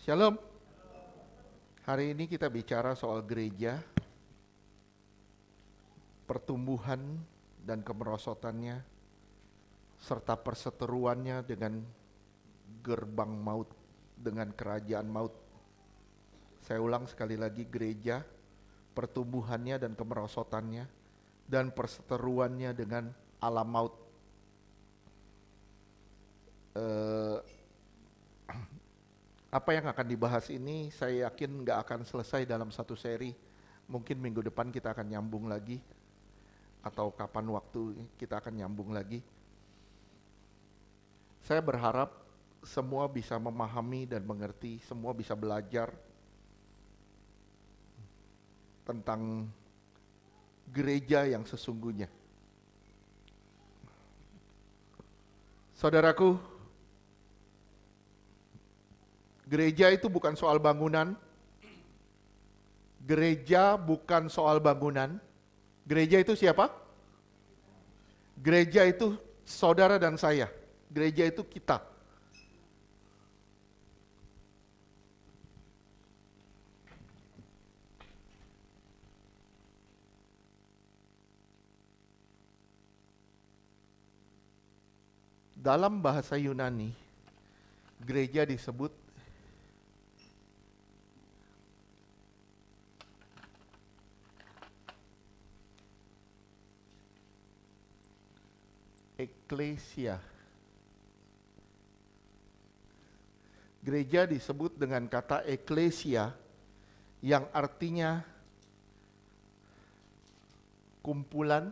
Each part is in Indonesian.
Shalom. Hari ini kita bicara soal gereja, pertumbuhan dan kemerosotannya, serta perseteruannya dengan gerbang maut, dengan kerajaan maut. Saya ulang sekali lagi, gereja, pertumbuhannya dan kemerosotannya, dan perseteruannya dengan alam maut. Apa yang akan dibahas ini saya yakin nggak akan selesai dalam satu seri. Mungkin minggu depan kita akan nyambung lagi, atau kapan waktu kita akan nyambung lagi. Saya berharap semua bisa memahami dan mengerti, semua bisa belajar tentang gereja yang sesungguhnya. Saudaraku, gereja itu bukan soal bangunan. Gereja bukan soal bangunan. Gereja itu siapa? Gereja itu saudara dan saya. Gereja itu kita. Dalam bahasa Yunani, gereja disebut eklesia. Gereja disebut dengan kata eklesia yang artinya kumpulan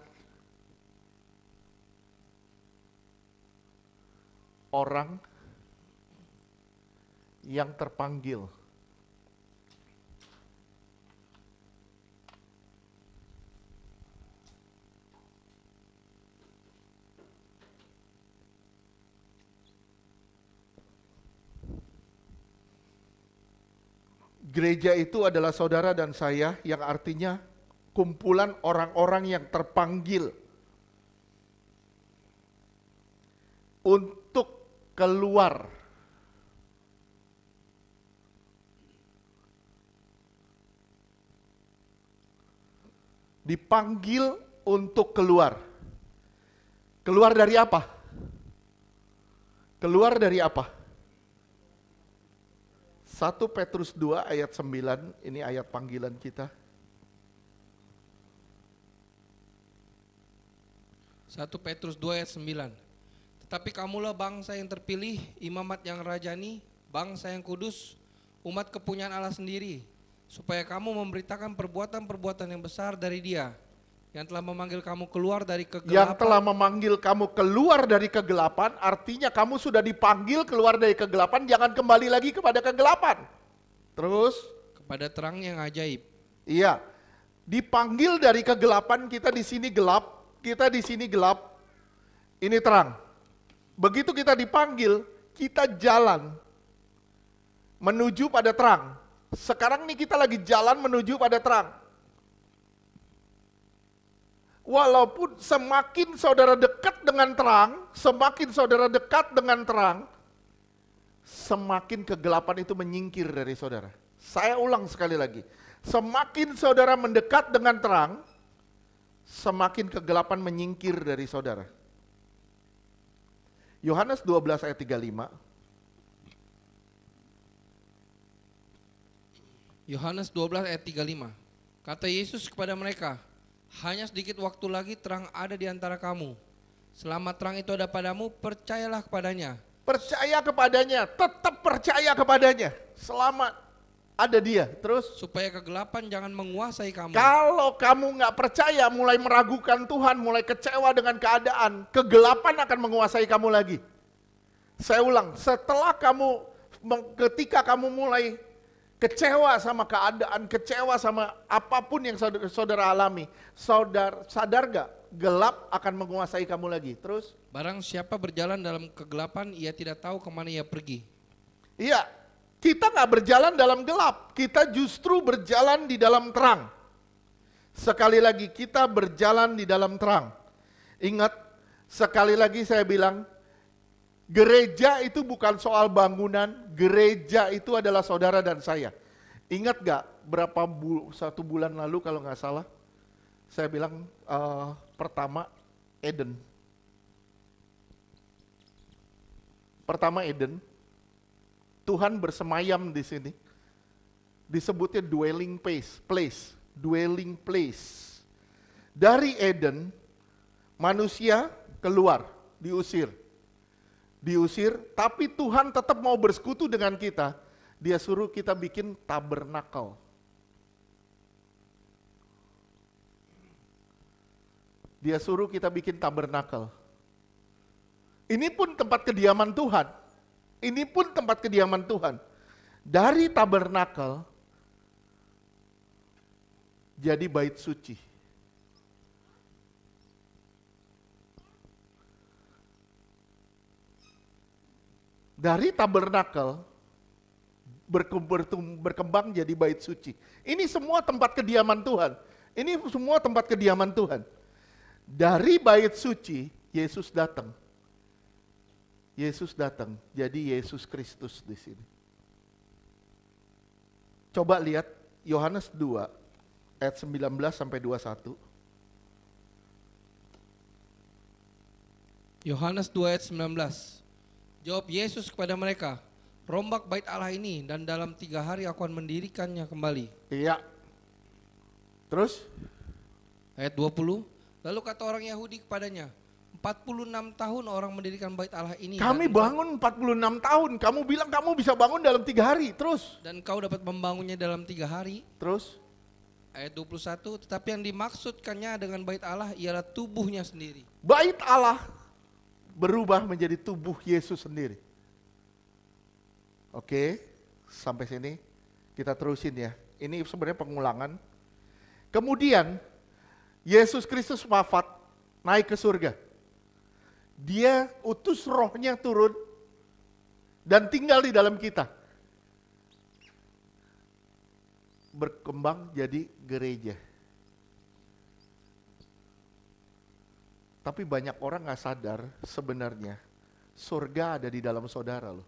orang yang terpanggil. Gereja itu adalah saudara dan saya, yang artinya kumpulan orang-orang yang terpanggil untuk keluar dipanggil untuk keluar. Keluar dari apa? Keluar dari apa? 1 Petrus 2 ayat 9, ini ayat panggilan kita. 1 Petrus 2 ayat 9. Tetapi kamulah bangsa yang terpilih, imamat yang rajani, bangsa yang kudus, umat kepunyaan Allah sendiri, supaya kamu memberitakan perbuatan-perbuatan yang besar dari Dia, yang telah memanggil kamu keluar dari kegelapan. Yang telah memanggil kamu keluar dari kegelapan, artinya kamu sudah dipanggil keluar dari kegelapan, jangan kembali lagi kepada kegelapan. Terus? Kepada terang yang ajaib. Iya, dipanggil dari kegelapan, kita di sini gelap, kita di sini gelap, ini terang. Begitu kita dipanggil, kita jalan menuju pada terang. Sekarang nih kita lagi jalan menuju pada terang. Walaupun semakin saudara dekat dengan terang, semakin saudara dekat dengan terang, semakin kegelapan itu menyingkir dari saudara. Saya ulang sekali lagi, semakin saudara mendekat dengan terang, semakin kegelapan menyingkir dari saudara. Yohanes 12 ayat 35. Yohanes 12 ayat 35. Kata Yesus kepada mereka, hanya sedikit waktu lagi terang ada di antara kamu. Selama terang itu ada padamu, percayalah kepadanya. Percaya kepadanya, tetap percaya kepadanya selama ada dia. Terus? Supaya kegelapan jangan menguasai kamu. Kalau kamu nggak percaya, mulai meragukan Tuhan, mulai kecewa dengan keadaan, kegelapan akan menguasai kamu lagi. Saya ulang, ketika kamu mulai kecewa sama keadaan, kecewa sama apapun yang saudara alami, sadar gak? Gelap akan menguasai kamu lagi. Terus? Barang siapa berjalan dalam kegelapan, ia tidak tahu kemana ia pergi. Iya, kita gak berjalan dalam gelap, kita justru berjalan di dalam terang. Sekali lagi, kita berjalan di dalam terang. Ingat, sekali lagi saya bilang, Gereja itu bukan soal bangunan, gereja itu adalah saudara dan saya. Ingat gak satu bulan lalu kalau nggak salah, saya bilang pertama Eden. Pertama Eden, Tuhan bersemayam di sini. Disebutnya dwelling place, dwelling place. Dari Eden, manusia keluar, diusir, tapi Tuhan tetap mau bersekutu dengan kita. Dia suruh kita bikin tabernakel. Dia suruh kita bikin tabernakel. Ini pun tempat kediaman Tuhan. Ini pun tempat kediaman Tuhan. Dari tabernakel jadi bait suci. Dari tabernakel berkembang jadi bait suci. Ini semua tempat kediaman Tuhan. Ini semua tempat kediaman Tuhan. Dari bait suci, Yesus datang. Yesus datang, jadi Yesus Kristus di sini. Coba lihat Yohanes 2 ayat 19 sampai 21. Yohanes 2 ayat 19. Jawab Yesus kepada mereka, rombak bait Allah ini dan dalam 3 hari aku akan mendirikannya kembali. Iya. Terus? Ayat 20. Lalu kata orang Yahudi kepadanya, 46 tahun orang mendirikan bait Allah ini. Kami bangun 46 tahun, kamu bilang kamu bisa bangun dalam 3 hari, terus? Dan kau dapat membangunnya dalam 3 hari. Terus? Ayat 21, tetapi yang dimaksudkannya dengan bait Allah ialah tubuhnya sendiri. Bait Allah berubah menjadi tubuh Yesus sendiri. Oke, sampai sini kita terusin ya. Ini sebenarnya pengulangan. Kemudian Yesus Kristus wafat, naik ke surga. Dia utus rohnya turun dan tinggal di dalam kita. Berkembang jadi gereja. Tapi banyak orang gak sadar sebenarnya surga ada di dalam saudara loh.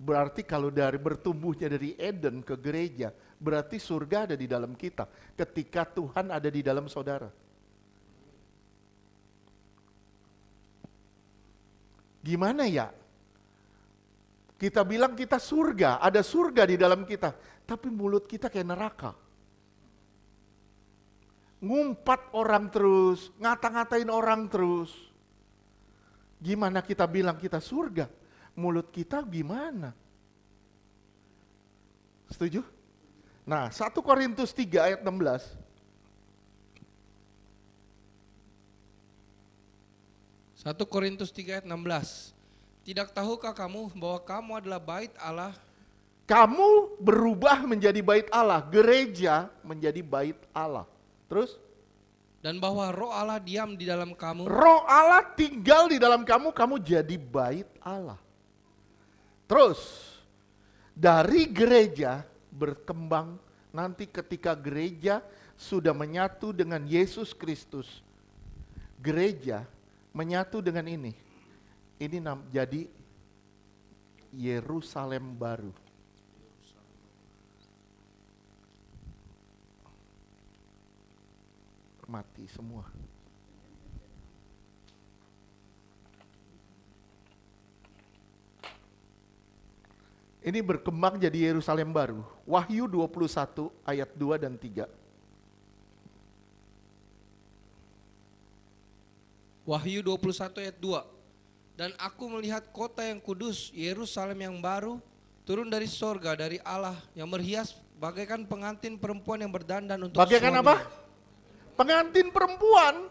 Berarti kalau dari bertumbuhnya dari Eden ke gereja, berarti surga ada di dalam kita ketika Tuhan ada di dalam saudara. Gimana ya? Kita bilang kita surga, ada surga di dalam kita, tapi mulut kita kayak neraka. Ngumpat orang terus, ngata-ngatain orang terus. Gimana kita bilang kita surga? Mulut kita gimana? Setuju? Nah, 1 Korintus 3 ayat 16. 1 Korintus 3 ayat 16. Tidak tahukah kamu bahwa kamu adalah bait Allah? Kamu berubah menjadi bait Allah, gereja menjadi bait Allah. Terus? Dan bahwa roh Allah diam di dalam kamu. Roh Allah tinggal di dalam kamu, kamu jadi bait Allah. Terus, dari gereja berkembang, nanti ketika gereja sudah menyatu dengan Yesus Kristus, gereja menyatu dengan ini jadi Yerusalem baru. Mati semua. Ini berkembang jadi Yerusalem baru. Wahyu 21 ayat 2 dan 3. Wahyu 21 ayat 2. Dan aku melihat kota yang kudus, Yerusalem yang baru, turun dari sorga, dari Allah, yang berhias bagaikan pengantin perempuan yang berdandan untuk bagaikan suaminya. apa? Pengantin perempuan.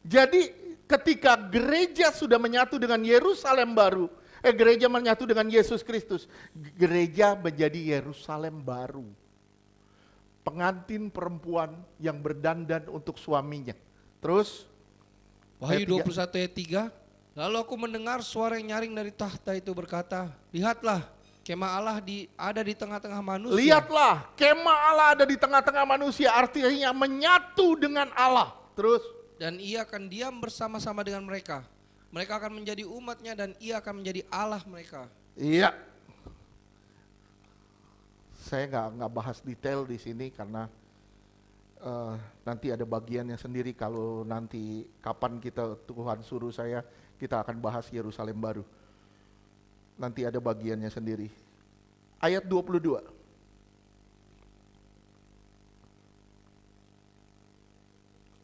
Jadi ketika gereja sudah menyatu dengan Yerusalem baru, gereja menyatu dengan Yesus Kristus, gereja menjadi Yerusalem baru. Pengantin perempuan yang berdandan untuk suaminya. Terus Wahyu 21 ayat 3. Lalu aku mendengar suara yang nyaring dari tahta itu berkata, lihatlah, kemah Allah ada di tengah-tengah manusia. Lihatlah, kemah Allah ada di tengah-tengah manusia, artinya menyatu dengan Allah. Terus? Dan ia akan diam bersama-sama dengan mereka. Mereka akan menjadi umatnya dan ia akan menjadi Allah mereka. Iya. Saya nggak bahas detail di sini karena nanti ada bagiannya sendiri. Kalau nanti kapan Tuhan suruh saya, kita akan bahas Yerusalem baru. Nanti ada bagiannya sendiri. Ayat 22.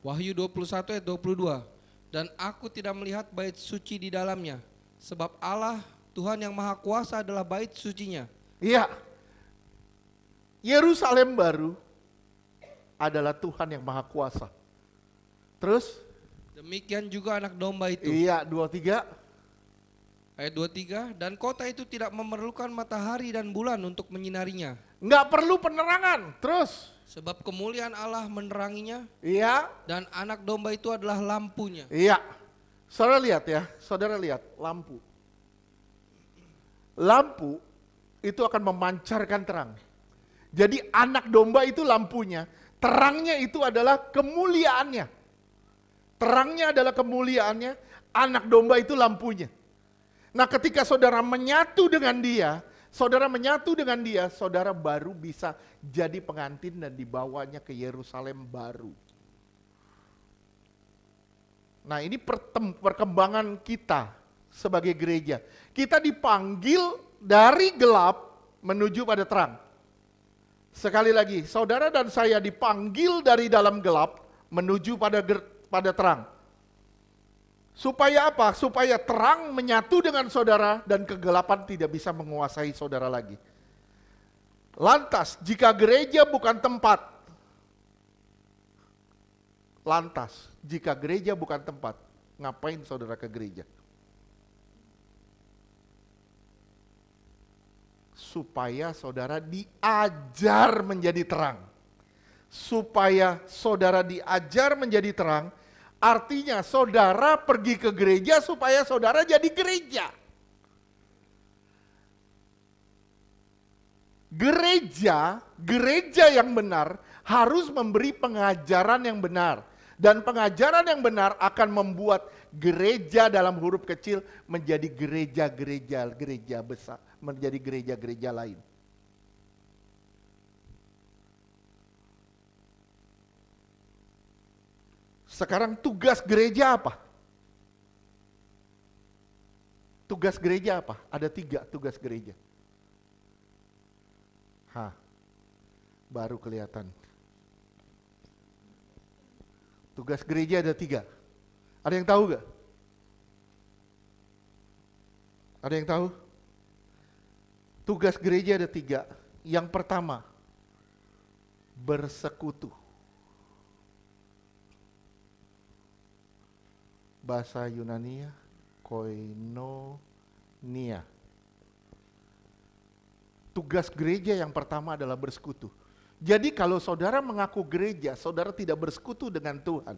Wahyu 21 ayat 22. Dan aku tidak melihat bait suci di dalamnya, sebab Allah Tuhan yang Maha Kuasa adalah bait sucinya. Iya. Yerusalem baru adalah Tuhan yang Maha Kuasa. Terus? Demikian juga anak domba itu. Iya, 23. Ayat 23, dan kota itu tidak memerlukan matahari dan bulan untuk menyinarinya. Nggak perlu penerangan. Terus? Sebab kemuliaan Allah meneranginya. Iya. Dan anak domba itu adalah lampunya. Iya. Saudara lihat ya, saudara lihat lampu. Lampu itu akan memancarkan terang. Jadi anak domba itu lampunya, terangnya itu adalah kemuliaannya. Terangnya adalah kemuliaannya, anak domba itu lampunya. Nah, ketika saudara menyatu dengan dia, saudara baru bisa jadi pengantin dan dibawanya ke Yerusalem baru. Nah, ini perkembangan kita sebagai gereja. Kita dipanggil dari gelap menuju pada terang. Sekali lagi, saudara dan saya dipanggil dari dalam gelap menuju pada terang. Supaya apa? Supaya terang menyatu dengan saudara dan kegelapan tidak bisa menguasai saudara lagi. Lantas, jika gereja bukan tempat, ngapain saudara ke gereja? Supaya saudara diajar menjadi terang. Supaya saudara diajar menjadi terang, artinya saudara pergi ke gereja supaya saudara jadi gereja. Gereja yang benar harus memberi pengajaran yang benar. Dan pengajaran yang benar akan membuat gereja dalam huruf kecil menjadi gereja besar, menjadi gereja-gereja lain. Sekarang tugas gereja apa? Tugas gereja apa? Ada 3 tugas gereja. Baru kelihatan. Tugas gereja ada 3. Ada yang tahu gak? Ada yang tahu? Tugas gereja ada 3. Yang pertama, bersekutu. Bahasa Yunania, koinonia. Tugas gereja yang pertama adalah bersekutu. Jadi kalau saudara mengaku gereja, saudara tidak bersekutu dengan Tuhan.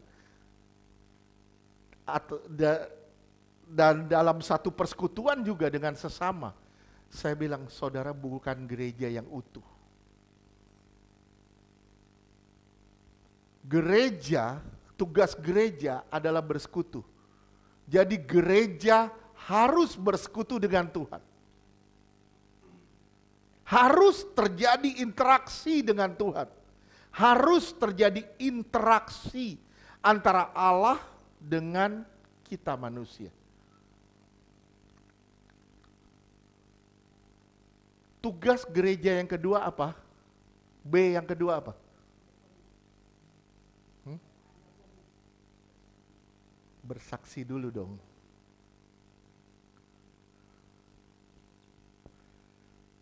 Dan dalam satu persekutuan juga dengan sesama, saya bilang saudara bukan gereja yang utuh. Tugas gereja adalah bersekutu. Jadi gereja harus bersekutu dengan Tuhan. Harus terjadi interaksi dengan Tuhan. Harus terjadi interaksi antara Allah dengan kita manusia. Tugas gereja yang kedua apa? B yang kedua apa? Bersaksi dulu dong.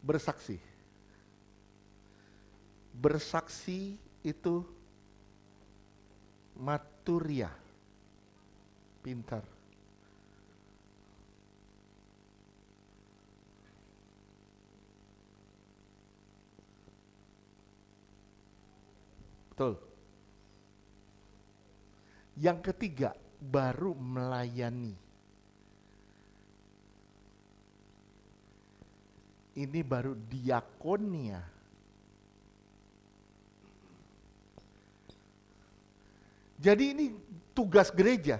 Bersaksi. Bersaksi itu maturia. Pintar. Betul. Yang ketiga, baru melayani. Ini baru diakonia. Jadi ini tugas gereja.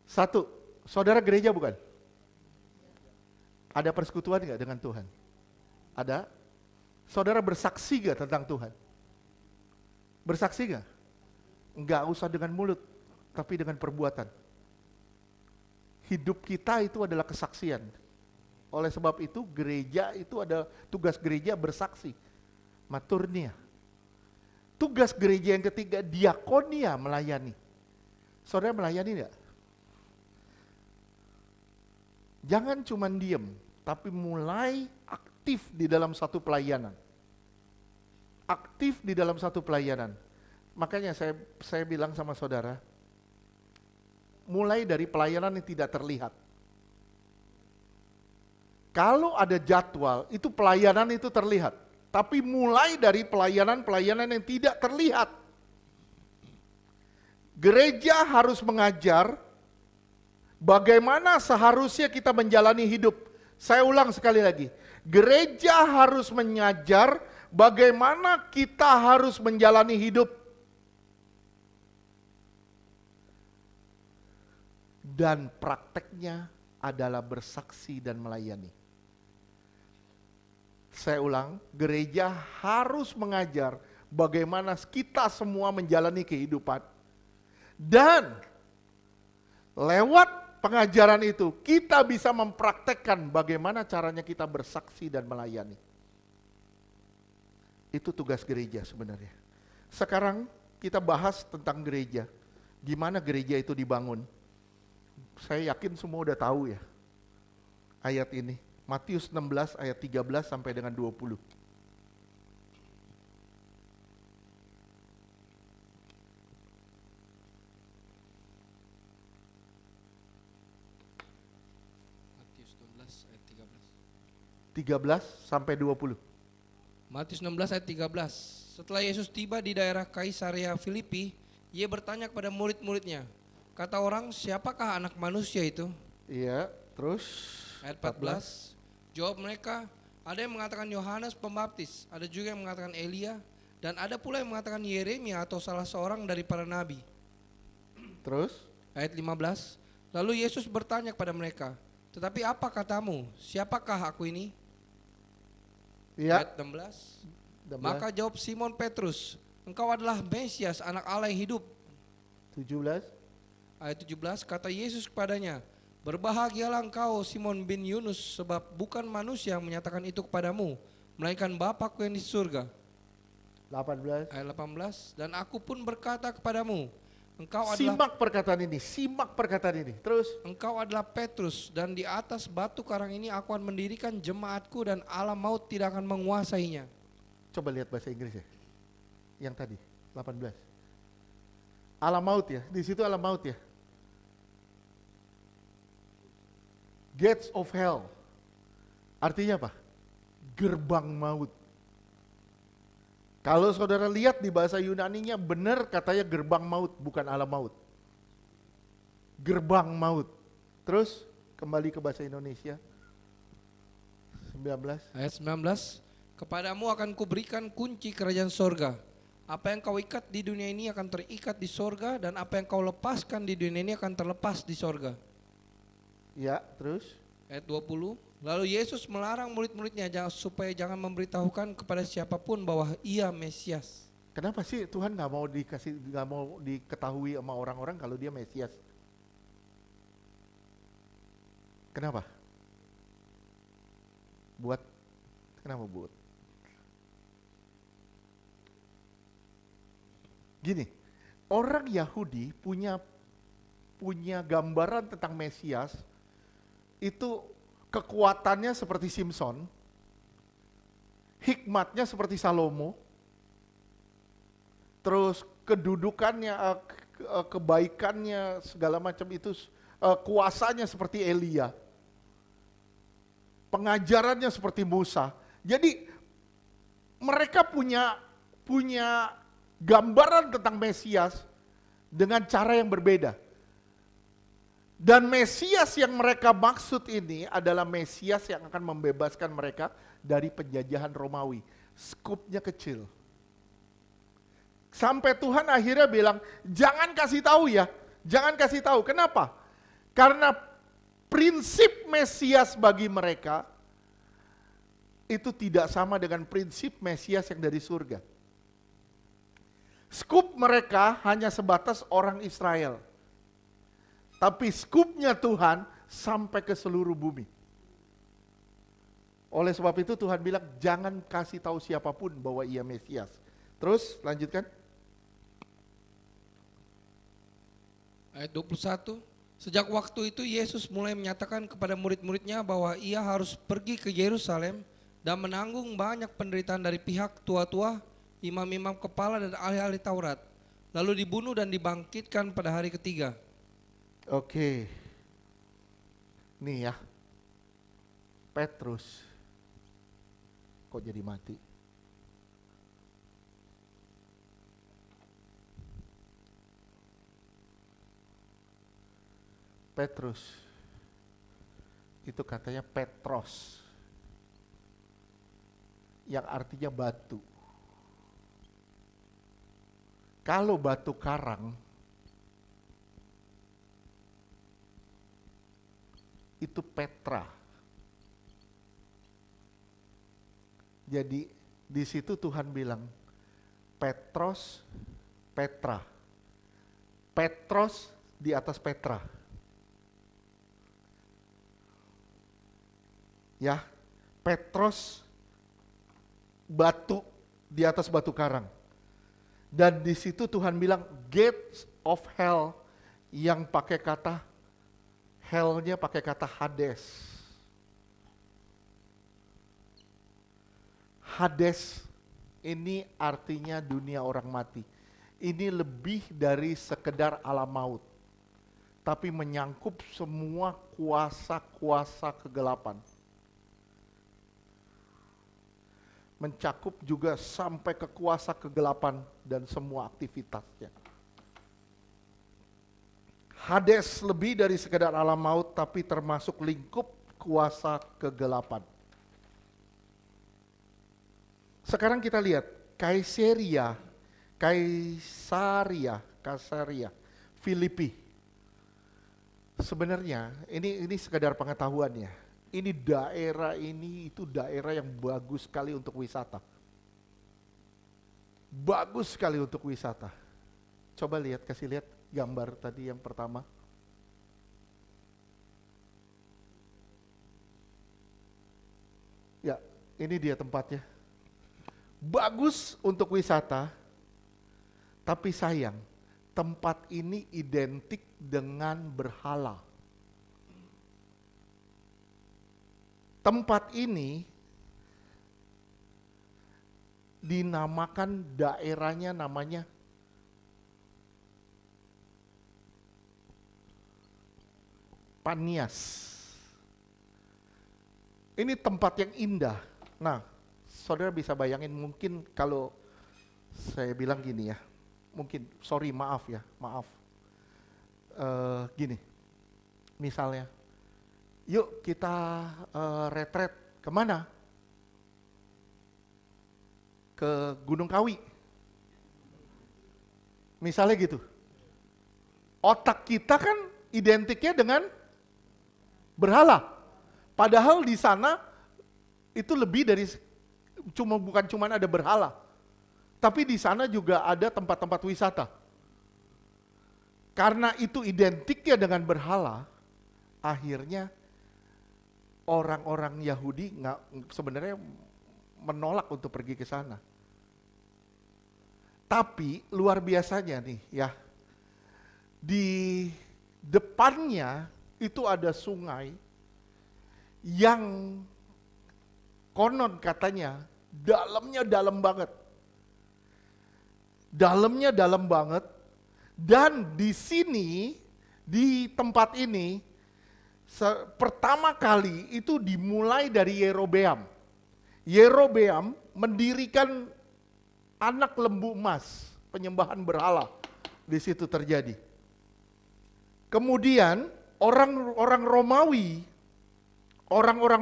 1, Saudara gereja bukan? Ada persekutuan nggak dengan Tuhan? Ada? Saudara bersaksi nggak tentang Tuhan? Bersaksi nggak? Nggak usah dengan mulut, tapi dengan perbuatan. Hidup kita itu adalah kesaksian. Oleh sebab itu gereja itu ada tugas gereja bersaksi. Maturnia. Tugas gereja yang ketiga diakonia, melayani. Saudara melayani enggak? Jangan cuma diem, tapi mulai aktif di dalam satu pelayanan. Aktif di dalam satu pelayanan. Makanya saya bilang sama saudara, mulai dari pelayanan yang tidak terlihat. Kalau ada jadwal, itu pelayanan itu terlihat. Tapi mulai dari pelayanan-pelayanan yang tidak terlihat. Gereja harus mengajar bagaimana seharusnya kita menjalani hidup. Saya ulang sekali lagi. Gereja harus mengajar bagaimana kita harus menjalani hidup. Dan prakteknya adalah bersaksi dan melayani. Saya ulang, gereja harus mengajar bagaimana kita semua menjalani kehidupan. Dan lewat pengajaran itu kita bisa mempraktekkan bagaimana caranya kita bersaksi dan melayani. Itu tugas gereja sebenarnya. Sekarang kita bahas tentang gereja. Gimana gereja itu dibangun. Saya yakin semua udah tahu ya ayat ini. Matius 16 ayat 13 sampai dengan 20. Matius 16 ayat 13 sampai 20. Matius 16 ayat 13. Setelah Yesus tiba di daerah Kaisarea Filipi, ia bertanya kepada murid-muridnya, kata orang, siapakah anak manusia itu? Iya, terus Ayat 14. Jawab mereka, ada yang mengatakan Yohanes Pembaptis, ada juga yang mengatakan Elia, dan ada pula yang mengatakan Yeremia atau salah seorang dari para nabi. Terus Ayat 15. Lalu Yesus bertanya kepada mereka, tetapi apa katamu? Siapakah aku ini? iya, Ayat 16. Maka jawab Simon Petrus, engkau adalah Mesias, anak Allah yang hidup. 17. Ayat 17, kata Yesus kepadanya, berbahagialah engkau Simon bin Yunus, sebab bukan manusia yang menyatakan itu kepadamu, melainkan Bapakku yang di surga. 18. Ayat 18, dan aku pun berkata kepadamu, engkau adalah Simak perkataan ini. Terus engkau adalah Petrus, dan di atas batu karang ini aku akan mendirikan jemaatku, dan alam maut tidak akan menguasainya. coba lihat bahasa Inggris ya. Yang tadi 18. Alam maut ya, di situ alam maut ya. Gates of hell. Artinya apa? Gerbang maut. Kalau saudara lihat di bahasa Yunaninya benar katanya gerbang maut, bukan alam maut. Gerbang maut. Terus kembali ke bahasa Indonesia. 19. Ayat 19, kepadamu akan kuberikan kunci kerajaan sorga. Apa yang kau ikat di dunia ini akan terikat di sorga, dan apa yang kau lepaskan di dunia ini akan terlepas di sorga. Ya, terus Ayat 20, lalu Yesus melarang murid-muridnya supaya jangan memberitahukan kepada siapapun bahwa ia Mesias. kenapa sih Tuhan nggak mau diketahui sama orang-orang kalau dia Mesias? Kenapa? Kenapa buat? Gini, orang Yahudi punya gambaran tentang Mesias, itu kekuatannya seperti Simpson, hikmatnya seperti Salomo, terus kedudukannya, kebaikannya, segala macam itu, kuasanya seperti Elia, pengajarannya seperti Musa. Jadi mereka punya gambaran tentang Mesias dengan cara yang berbeda. Dan Mesias yang mereka maksud ini adalah Mesias yang akan membebaskan mereka dari penjajahan Romawi. Skupnya kecil. Sampai Tuhan akhirnya bilang, jangan kasih tahu ya, jangan kasih tahu. Kenapa? Karena prinsip Mesias bagi mereka itu tidak sama dengan prinsip Mesias yang dari surga. Skup mereka hanya sebatas orang Israel. Tapi skupnya Tuhan sampai ke seluruh bumi. Oleh sebab itu Tuhan bilang jangan kasih tahu siapapun bahwa ia Mesias. Terus lanjutkan. Ayat 21. Sejak waktu itu Yesus mulai menyatakan kepada murid-muridnya bahwa ia harus pergi ke Yerusalem dan menanggung banyak penderitaan dari pihak tua-tua, imam-imam kepala dan ahli-ahli Taurat, lalu dibunuh dan dibangkitkan pada hari ketiga. Oke. Nih ya. Petrus. Kok jadi mati? Petrus. Itu katanya Petros. Yang artinya batu. Kalau batu karang, itu Petra. Jadi di situ Tuhan bilang, Petros, Petra. Petros di atas Petra. Ya, Petros batu di atas batu karang. Dan di situ Tuhan bilang gates of hell yang pakai kata hell-nya pakai kata Hades. Hades ini artinya dunia orang mati. Ini lebih dari sekedar alam maut. Tapi menyangkup semua kuasa-kuasa kegelapan. Mencakup juga sampai ke kuasa kegelapan dan semua aktivitasnya. Hades lebih dari sekedar alam maut, tapi termasuk lingkup kuasa kegelapan. Sekarang kita lihat Kaisaria, Filipi. Sebenarnya ini sekedar pengetahuannya. Ini daerah ini itu daerah yang bagus sekali untuk wisata. Bagus sekali untuk wisata. Coba lihat, kasih lihat gambar tadi yang pertama. Ya, ini dia tempatnya. Bagus untuk wisata, tapi sayang, tempat ini identik dengan berhala. Tempat ini dinamakan daerahnya namanya Panias. Ini tempat yang indah. Nah, saudara bisa bayangin mungkin kalau saya bilang gini ya, mungkin maaf. Gini, misalnya, yuk kita retret kemana? Ke Gunung Kawi. Misalnya gitu. Otak kita kan identiknya dengan berhala. Padahal di sana itu lebih dari bukan cuma ada berhala. Tapi di sana juga ada tempat-tempat wisata. Karena itu identiknya dengan berhala, akhirnya orang-orang Yahudi sebenarnya menolak untuk pergi ke sana. Tapi luar biasanya nih ya, di depannya itu ada sungai yang konon katanya dalamnya dalam banget. Dalamnya dalam banget, dan di sini, di tempat ini, pertama kali itu dimulai dari Yerobeam. Yerobeam mendirikan anak lembu emas, penyembahan berhala di situ terjadi. Kemudian orang-orang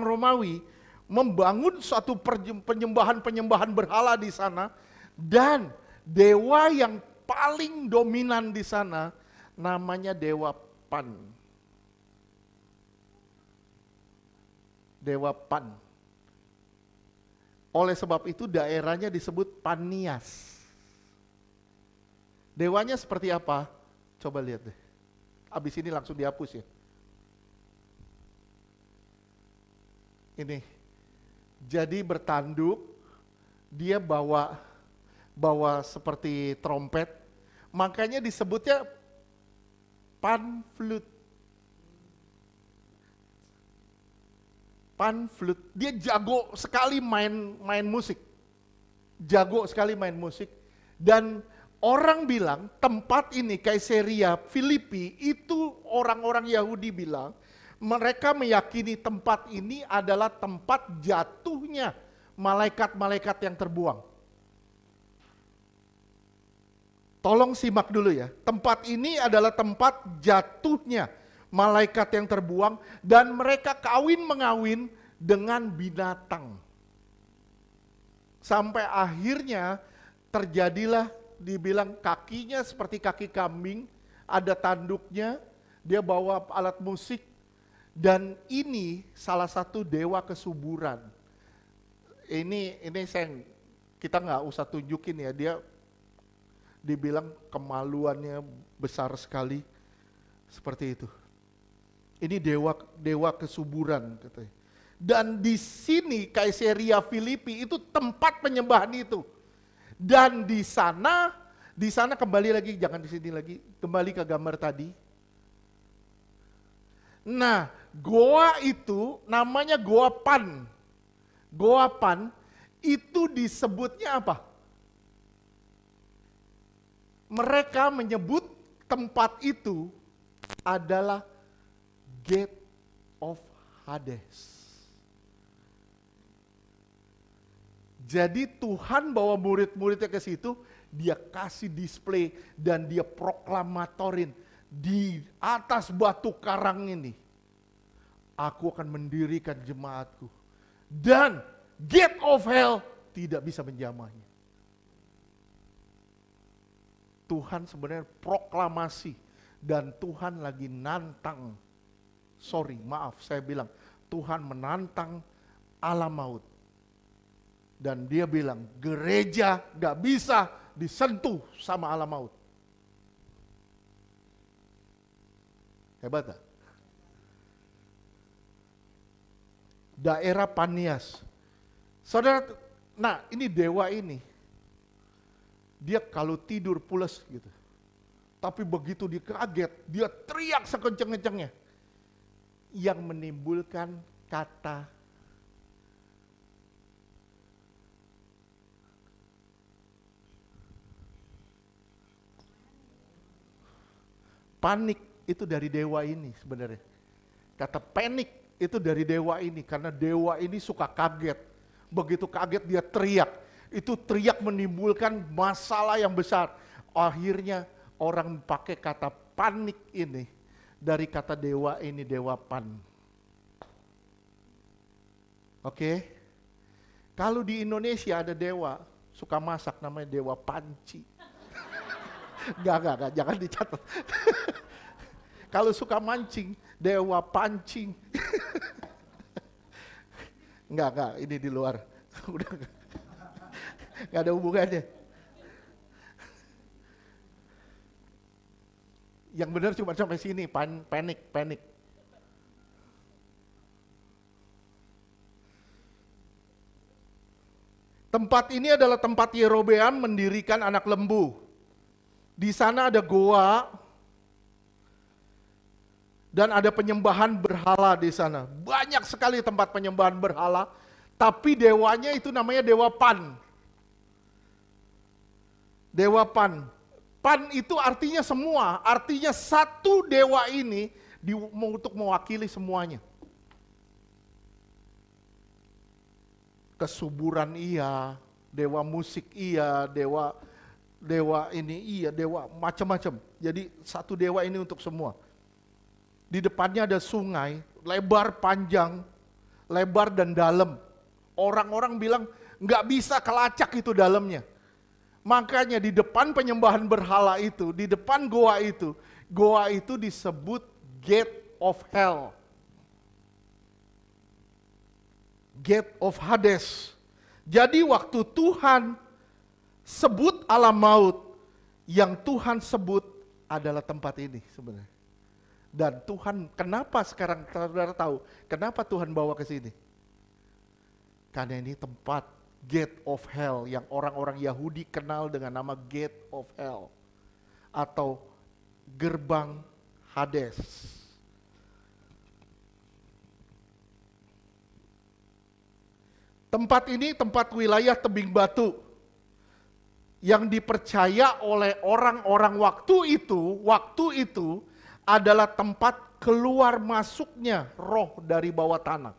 Romawi membangun suatu penyembahan berhala di sana, dan dewa yang paling dominan di sana namanya Dewa Pan. dewa Pan. Oleh sebab itu daerahnya disebut Panias. Dewanya seperti apa? Coba lihat deh. Abis ini langsung dihapus ya. Ini. Jadi bertanduk, dia bawa seperti trompet, makanya disebutnya pan flute. Pan flute, dia jago sekali main musik. Jago sekali main musik. Dan orang bilang tempat ini Kaisaria Filipi itu orang-orang Yahudi bilang mereka meyakini tempat ini adalah tempat jatuhnya malaikat-malaikat yang terbuang. Tolong simak dulu ya. Tempat ini adalah tempat jatuhnya malaikat yang terbuang dan mereka kawin-mengawin dengan binatang. Sampai akhirnya terjadilah dibilang kakinya seperti kaki kambing, ada tanduknya, dia bawa alat musik, dan ini salah satu dewa kesuburan. Ini kita nggak usah tunjukin ya, dia dibilang kemaluannya besar sekali, seperti itu. Ini dewa kesuburan katanya. Dan di sini Kaisaria Filipi itu tempat penyembahan itu. Dan di sana kembali lagi, jangan di sini lagi, kembali ke gambar tadi. Nah, goa itu namanya Goa Pan. Goa Pan itu disebutnya apa? Mereka menyebut tempat itu adalah Gate of Hades. Jadi Tuhan bawa murid-muridnya ke situ, dia kasih display dan dia proklamatorin di atas batu karang ini. Aku akan mendirikan jemaatku. Dan Gate of Hell tidak bisa menjamahnya. Tuhan sebenarnya proklamasi dan Tuhan lagi nantang. Maaf saya bilang, Tuhan menantang alam maut. Dan dia bilang, gereja gak bisa disentuh sama alam maut. Hebat tak? Daerah Panias. Saudara, nah ini dewa ini. Dia kalau tidur pules gitu. Tapi begitu dia kaget, dia teriak sekenceng-kencengnya. Yang menimbulkan kata panik itu dari dewa ini sebenarnya. Kata panik itu dari dewa ini karena dewa ini suka kaget. Begitu kaget dia teriak. Itu teriak menimbulkan masalah yang besar. Akhirnya orang pakai kata panik ini dari kata dewa ini, dewa Pan. Oke. Kalau di Indonesia ada dewa suka masak namanya Dewa Panci. Enggak, jangan dicatat. Kalau suka mancing, Dewa Pancing. Enggak, ini di luar. Udah enggak ada hubungannya. Yang benar cuma sampai sini, panik. Tempat ini adalah tempat Yerobeam mendirikan anak lembu. Di sana ada goa dan ada penyembahan berhala di sana. Banyak sekali tempat penyembahan berhala, tapi dewanya itu namanya Dewa Pan. Dewa Pan. Pan itu artinya semua, artinya satu dewa ini untuk mewakili semuanya. Kesuburan iya, dewa musik iya, dewa ini iya, dewa macam-macam. Jadi satu dewa ini untuk semua. Di depannya ada sungai, lebar panjang, lebar dan dalam. Orang-orang bilang nggak bisa kelacak itu dalamnya. Makanya di depan penyembahan berhala itu, di depan goa itu disebut Gate of Hell. Gate of Hades. Jadi waktu Tuhan sebut alam maut, yang Tuhan sebut adalah tempat ini sebenarnya. Dan Tuhan, kenapa sekarang saudara tahu, kenapa Tuhan bawa ke sini? Karena ini tempat Gate of Hell yang orang-orang Yahudi kenal dengan nama Gate of Hell atau gerbang Hades. Tempat ini tempat wilayah tebing batu yang dipercaya oleh orang-orang waktu itu adalah tempat keluar masuknya roh dari bawah tanah.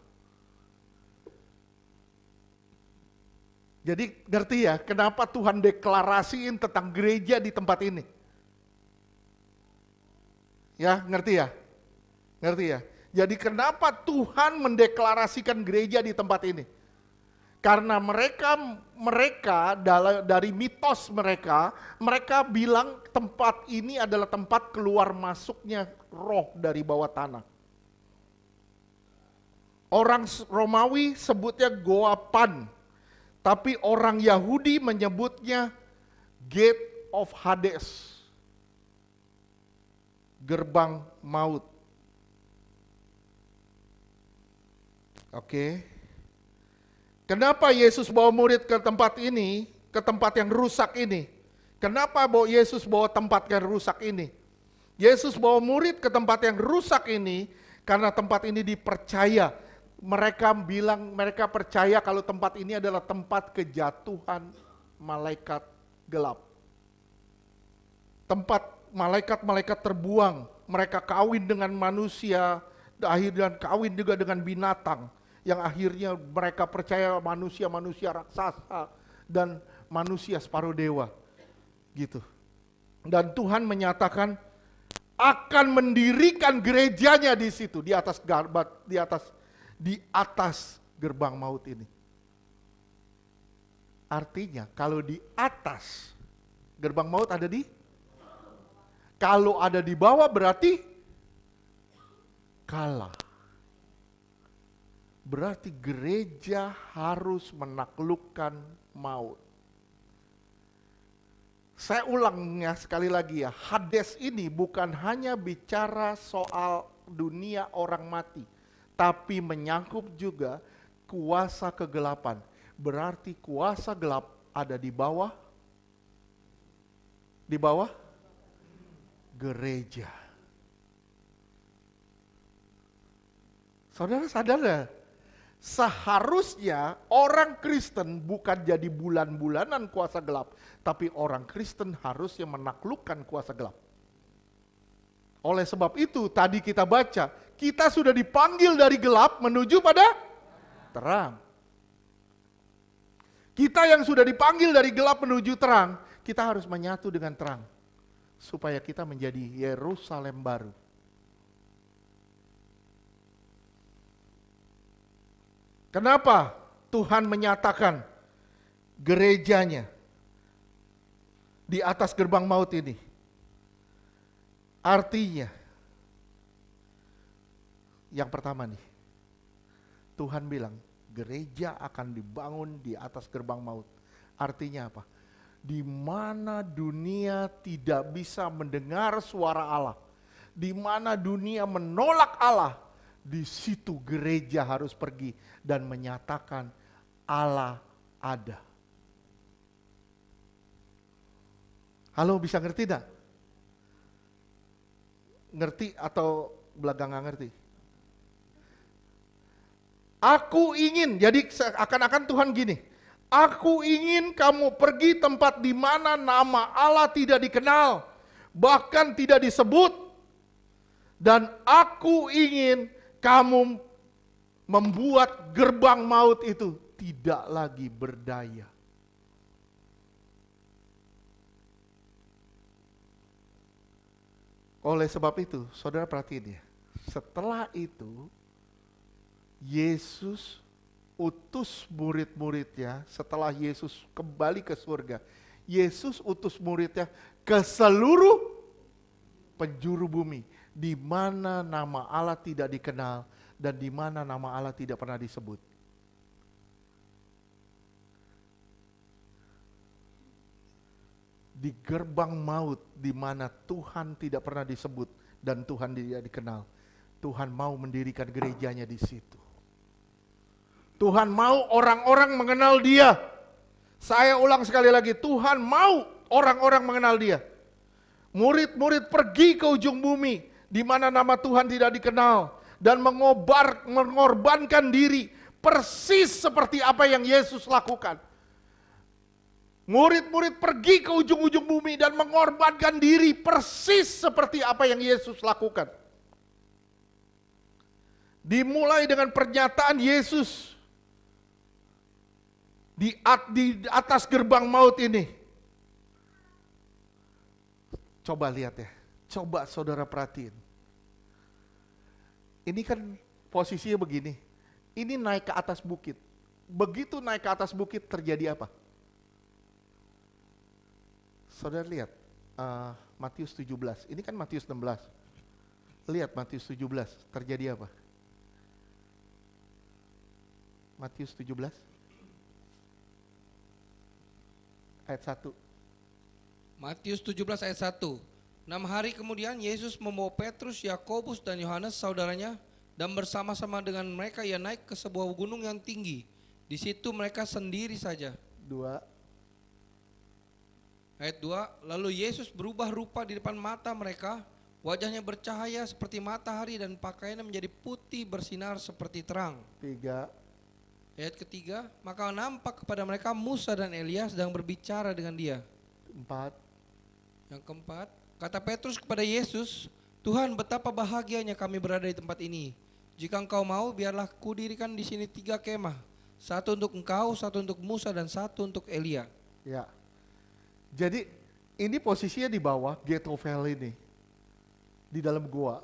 Jadi ngerti ya kenapa Tuhan deklarasiin tentang gereja di tempat ini? Ya, ngerti ya? Ngerti ya? Jadi kenapa Tuhan mendeklarasikan gereja di tempat ini? Karena mereka dari mitos mereka bilang tempat ini adalah tempat keluar masuknya roh dari bawah tanah. Orang Romawi sebutnya Goa Pan, tapi orang Yahudi menyebutnya Gate of Hades, gerbang maut. Oke. Kenapa Yesus bawa murid ke tempat ini, ke tempat yang rusak ini? Kenapa Yesus bawa tempat yang rusak ini? Yesus bawa murid ke tempat yang rusak ini karena tempat ini dipercaya. Mereka percaya kalau tempat ini adalah tempat kejatuhan malaikat gelap. Tempat malaikat-malaikat terbuang, mereka kawin dengan manusia, akhirnya kawin juga dengan binatang. Yang akhirnya mereka percaya manusia-manusia raksasa dan manusia separuh dewa. Gitu. Dan Tuhan menyatakan akan mendirikan gerejanya di situ, di atas gerbang maut ini. Artinya kalau di atas gerbang maut ada di, kalau ada di bawah berarti kalah. Berarti gereja harus menaklukkan maut. Saya ulangnya sekali lagi ya, Hades ini bukan hanya bicara soal dunia orang mati, tapi menyangkut juga kuasa kegelapan. Berarti kuasa gelap ada di bawah gereja. Saudara sadar ya? Seharusnya orang Kristen bukan jadi bulan-bulanan kuasa gelap, tapi orang Kristen harusnya menaklukkan kuasa gelap. Oleh sebab itu tadi kita baca, kita sudah dipanggil dari gelap menuju pada terang. Kita yang sudah dipanggil dari gelap menuju terang, kita harus menyatu dengan terang. Supaya kita menjadi Yerusalem baru. Kenapa Tuhan menyatakan gerejanya di atas gerbang maut ini? Artinya, yang pertama nih, Tuhan bilang gereja akan dibangun di atas gerbang maut. Artinya apa? Di mana dunia tidak bisa mendengar suara Allah, di mana dunia menolak Allah, di situ gereja harus pergi dan menyatakan Allah ada. Halo, bisa ngerti tidak? Ngerti atau belakang nggak ngerti? Aku ingin, jadi akan-akan Tuhan gini, aku ingin kamu pergi tempat di mana nama Allah tidak dikenal, bahkan tidak disebut, dan aku ingin kamu membuat gerbang maut itu tidak lagi berdaya. Oleh sebab itu, saudara perhatiin ya, setelah itu Yesus utus murid-muridnya, setelah Yesus kembali ke surga, Yesus utus muridnya ke seluruh penjuru bumi, di mana nama Allah tidak dikenal dan di mana nama Allah tidak pernah disebut. di gerbang maut di mana Tuhan tidak pernah disebut dan Tuhan tidak dikenal. Tuhan mau mendirikan gerejanya di situ. Tuhan mau orang-orang mengenal Dia. Saya ulang sekali lagi, Tuhan mau orang-orang mengenal Dia. Murid-murid pergi ke ujung bumi di mana nama Tuhan tidak dikenal dan mengorbankan diri persis seperti apa yang Yesus lakukan. Murid-murid pergi ke ujung-ujung bumi dan mengorbankan diri persis seperti apa yang Yesus lakukan. Dimulai dengan pernyataan Yesus di atas gerbang maut ini. Coba lihat ya, coba saudara perhatiin. Ini kan posisinya begini, ini naik ke atas bukit. Begitu naik ke atas bukit terjadi apa? Saudara lihat, Matius 17, ini kan Matius 16. Lihat Matius 17, terjadi apa? Matius 17, ayat 1. Matius 17 ayat 1. 6 hari kemudian Yesus membawa Petrus, Yakobus dan Yohanes saudaranya dan bersama-sama dengan mereka ia naik ke sebuah gunung yang tinggi. Di situ mereka sendiri saja. 2. Ayat 2, lalu Yesus berubah rupa di depan mata mereka, wajahnya bercahaya seperti matahari dan pakaiannya menjadi putih bersinar seperti terang. 3. Ayat ketiga, maka nampak kepada mereka Musa dan Elia sedang berbicara dengan dia. 4. Yang keempat, kata Petrus kepada Yesus, Tuhan, betapa bahagianya kami berada di tempat ini. Jika engkau mau, biarlah kudirikan di sini 3 kemah. 1 untuk engkau, 1 untuk Musa dan 1 untuk Elia. Ya. Jadi ini posisinya di bawah Gate of Hell ini. Di dalam gua,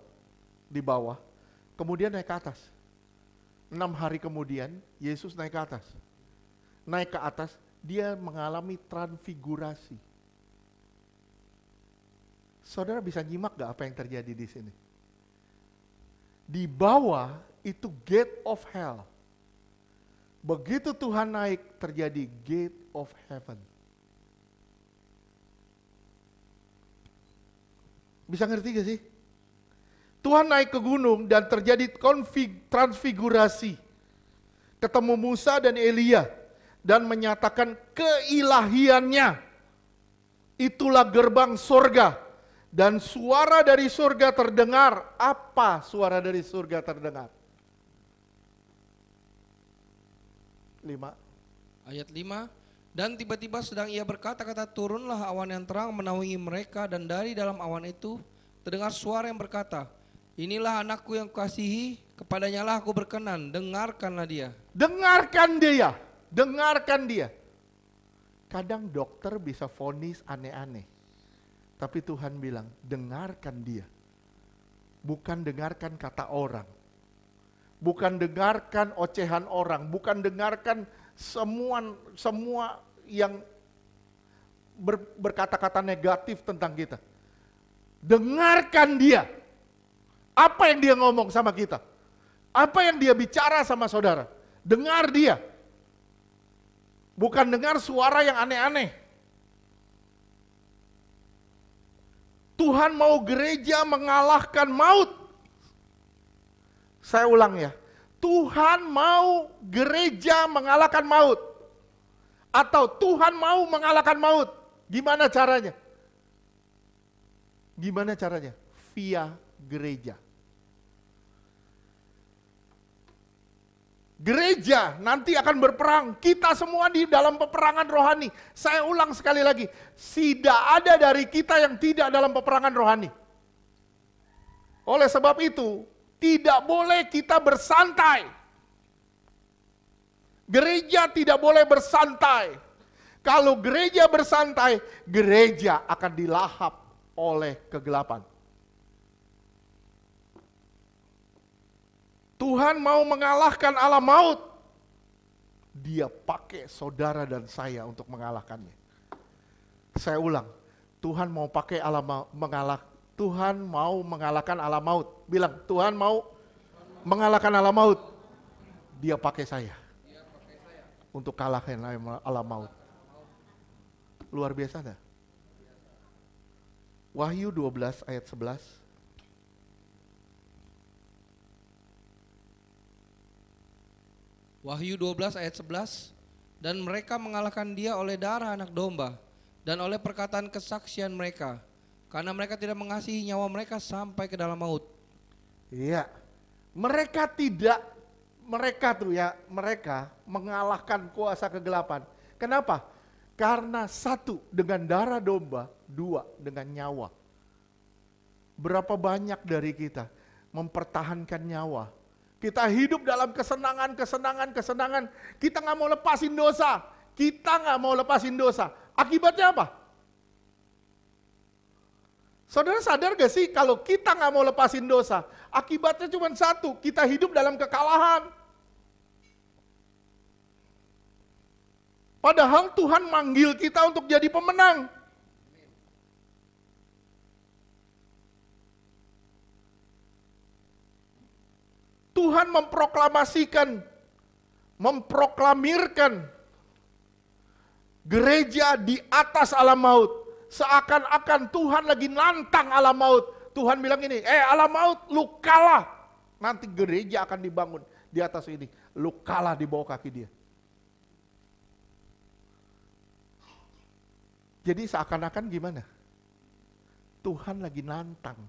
di bawah. Kemudian naik ke atas. 6 hari kemudian Yesus naik ke atas. Naik ke atas, dia mengalami transfigurasi. Saudara bisa nyimak gak apa yang terjadi di sini? Di bawah itu Gate of Hell. Begitu Tuhan naik, terjadi Gate of Heaven. Bisa ngerti gak sih? Tuhan naik ke gunung dan terjadi transfigurasi. Ketemu Musa dan Elia dan menyatakan keilahiannya. Itulah gerbang surga. Dan suara dari surga terdengar. Apa suara dari surga terdengar? 5. Ayat 5. Dan tiba-tiba sedang ia berkata-kata, turunlah awan yang terang menaungi mereka, dan dari dalam awan itu terdengar suara yang berkata, inilah anakku yang kukasihi, kepadanya lah aku berkenan, dengarkanlah dia. Dengarkan dia, dengarkan dia. Kadang dokter bisa vonis aneh-aneh, tapi Tuhan bilang, dengarkan dia. Bukan dengarkan kata orang, bukan dengarkan ocehan orang, bukan dengarkan semua yang berkata-kata negatif tentang kita. Dengarkan dia. Apa yang dia ngomong sama kita? Apa yang dia bicara sama saudara? Dengar dia. Bukan dengar suara yang aneh-aneh. Tuhan mau gereja mengalahkan maut. Saya ulang ya. Tuhan mau gereja mengalahkan maut. Atau Tuhan mau mengalahkan maut. Gimana caranya? Gimana caranya? Via gereja. Gereja nanti akan berperang. Kita semua di dalam peperangan rohani. Saya ulang sekali lagi. Tidak ada dari kita yang tidak dalam peperangan rohani. Oleh sebab itu, tidak boleh kita bersantai. Gereja tidak boleh bersantai. Kalau gereja bersantai, gereja akan dilahap oleh kegelapan. Tuhan mau mengalahkan alam maut. Dia pakai saudara dan saya untuk mengalahkannya. Saya ulang, Tuhan mau pakai Tuhan mau mengalahkan alam maut. Bilang, Tuhan mau mengalahkan alam maut. Dia pakai saya untuk kalahkan alam maut. Luar biasa dah. Wahyu 12 ayat 11. Wahyu 12 ayat 11. Dan mereka mengalahkan dia oleh darah anak domba dan oleh perkataan kesaksian mereka, karena mereka tidak mengasihi nyawa mereka sampai ke dalam maut. Iya. Mereka mengalahkan kuasa kegelapan. Kenapa? Karena satu, dengan darah domba, dua, dengan nyawa. Berapa banyak dari kita mempertahankan nyawa. Kita hidup dalam kesenangan. Kita nggak mau lepasin dosa. Akibatnya apa? Saudara sadar gak sih kalau kita nggak mau lepasin dosa, akibatnya cuma satu, kita hidup dalam kekalahan. Padahal Tuhan manggil kita untuk jadi pemenang. Tuhan memproklamirkan gereja di atas alam maut. Seakan-akan Tuhan lagi nantang alam maut. Tuhan bilang ini, alam maut lu kalah. Nanti gereja akan dibangun di atas ini. Lu kalah di bawah kaki dia. Jadi seakan-akan gimana? Tuhan lagi nantang.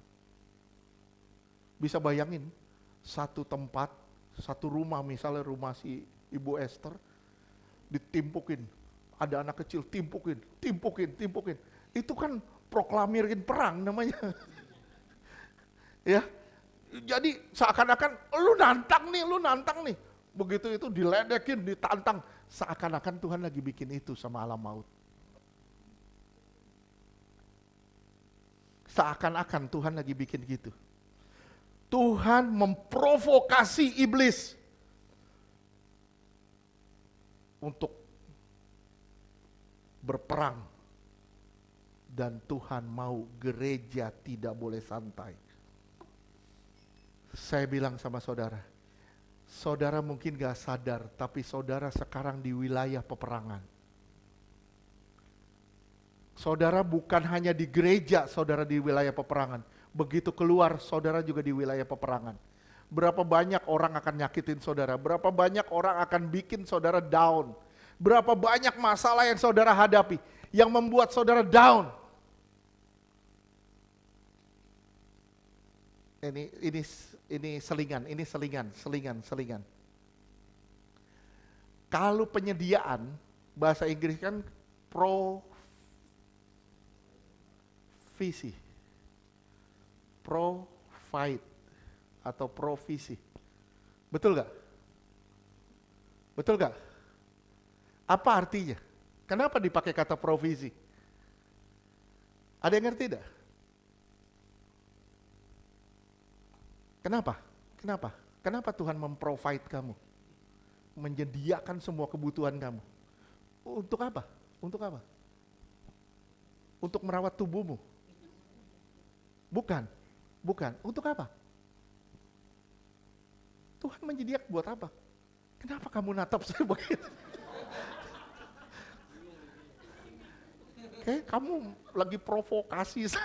Bisa bayangin, satu tempat, satu rumah, misalnya rumah si Ibu Esther, ditimpukin. Ada anak kecil, timpukin. Itu kan proklamirin perang namanya. Ya, jadi seakan-akan lu nantang nih. Begitu itu diledekin, ditantang. Seakan-akan Tuhan lagi bikin itu sama alam maut. Seakan-akan Tuhan lagi bikin gitu. Tuhan memprovokasi iblis untuk berperang. Dan Tuhan mau gereja tidak boleh santai. Saya bilang sama saudara, saudara mungkin gak sadar, tapi saudara sekarang di wilayah peperangan. Saudara bukan hanya di gereja, saudara di wilayah peperangan. Begitu keluar, saudara juga di wilayah peperangan. Berapa banyak orang akan nyakitin saudara, berapa banyak orang akan bikin saudara down. Berapa banyak masalah yang saudara hadapi, yang membuat saudara down. Ini selingan. Kalau penyediaan, bahasa Inggris kan provide atau provisi. Betul gak? Apa artinya? Kenapa dipakai kata provisi? Ada yang ngerti tidak? Kenapa Tuhan memprovide kamu? Menyediakan semua kebutuhan kamu. Untuk apa? Untuk merawat tubuhmu? Bukan. Untuk apa? Tuhan menyediakan buat apa? Kenapa kamu natap saya begitu? Kayak kamu lagi provokasi saya.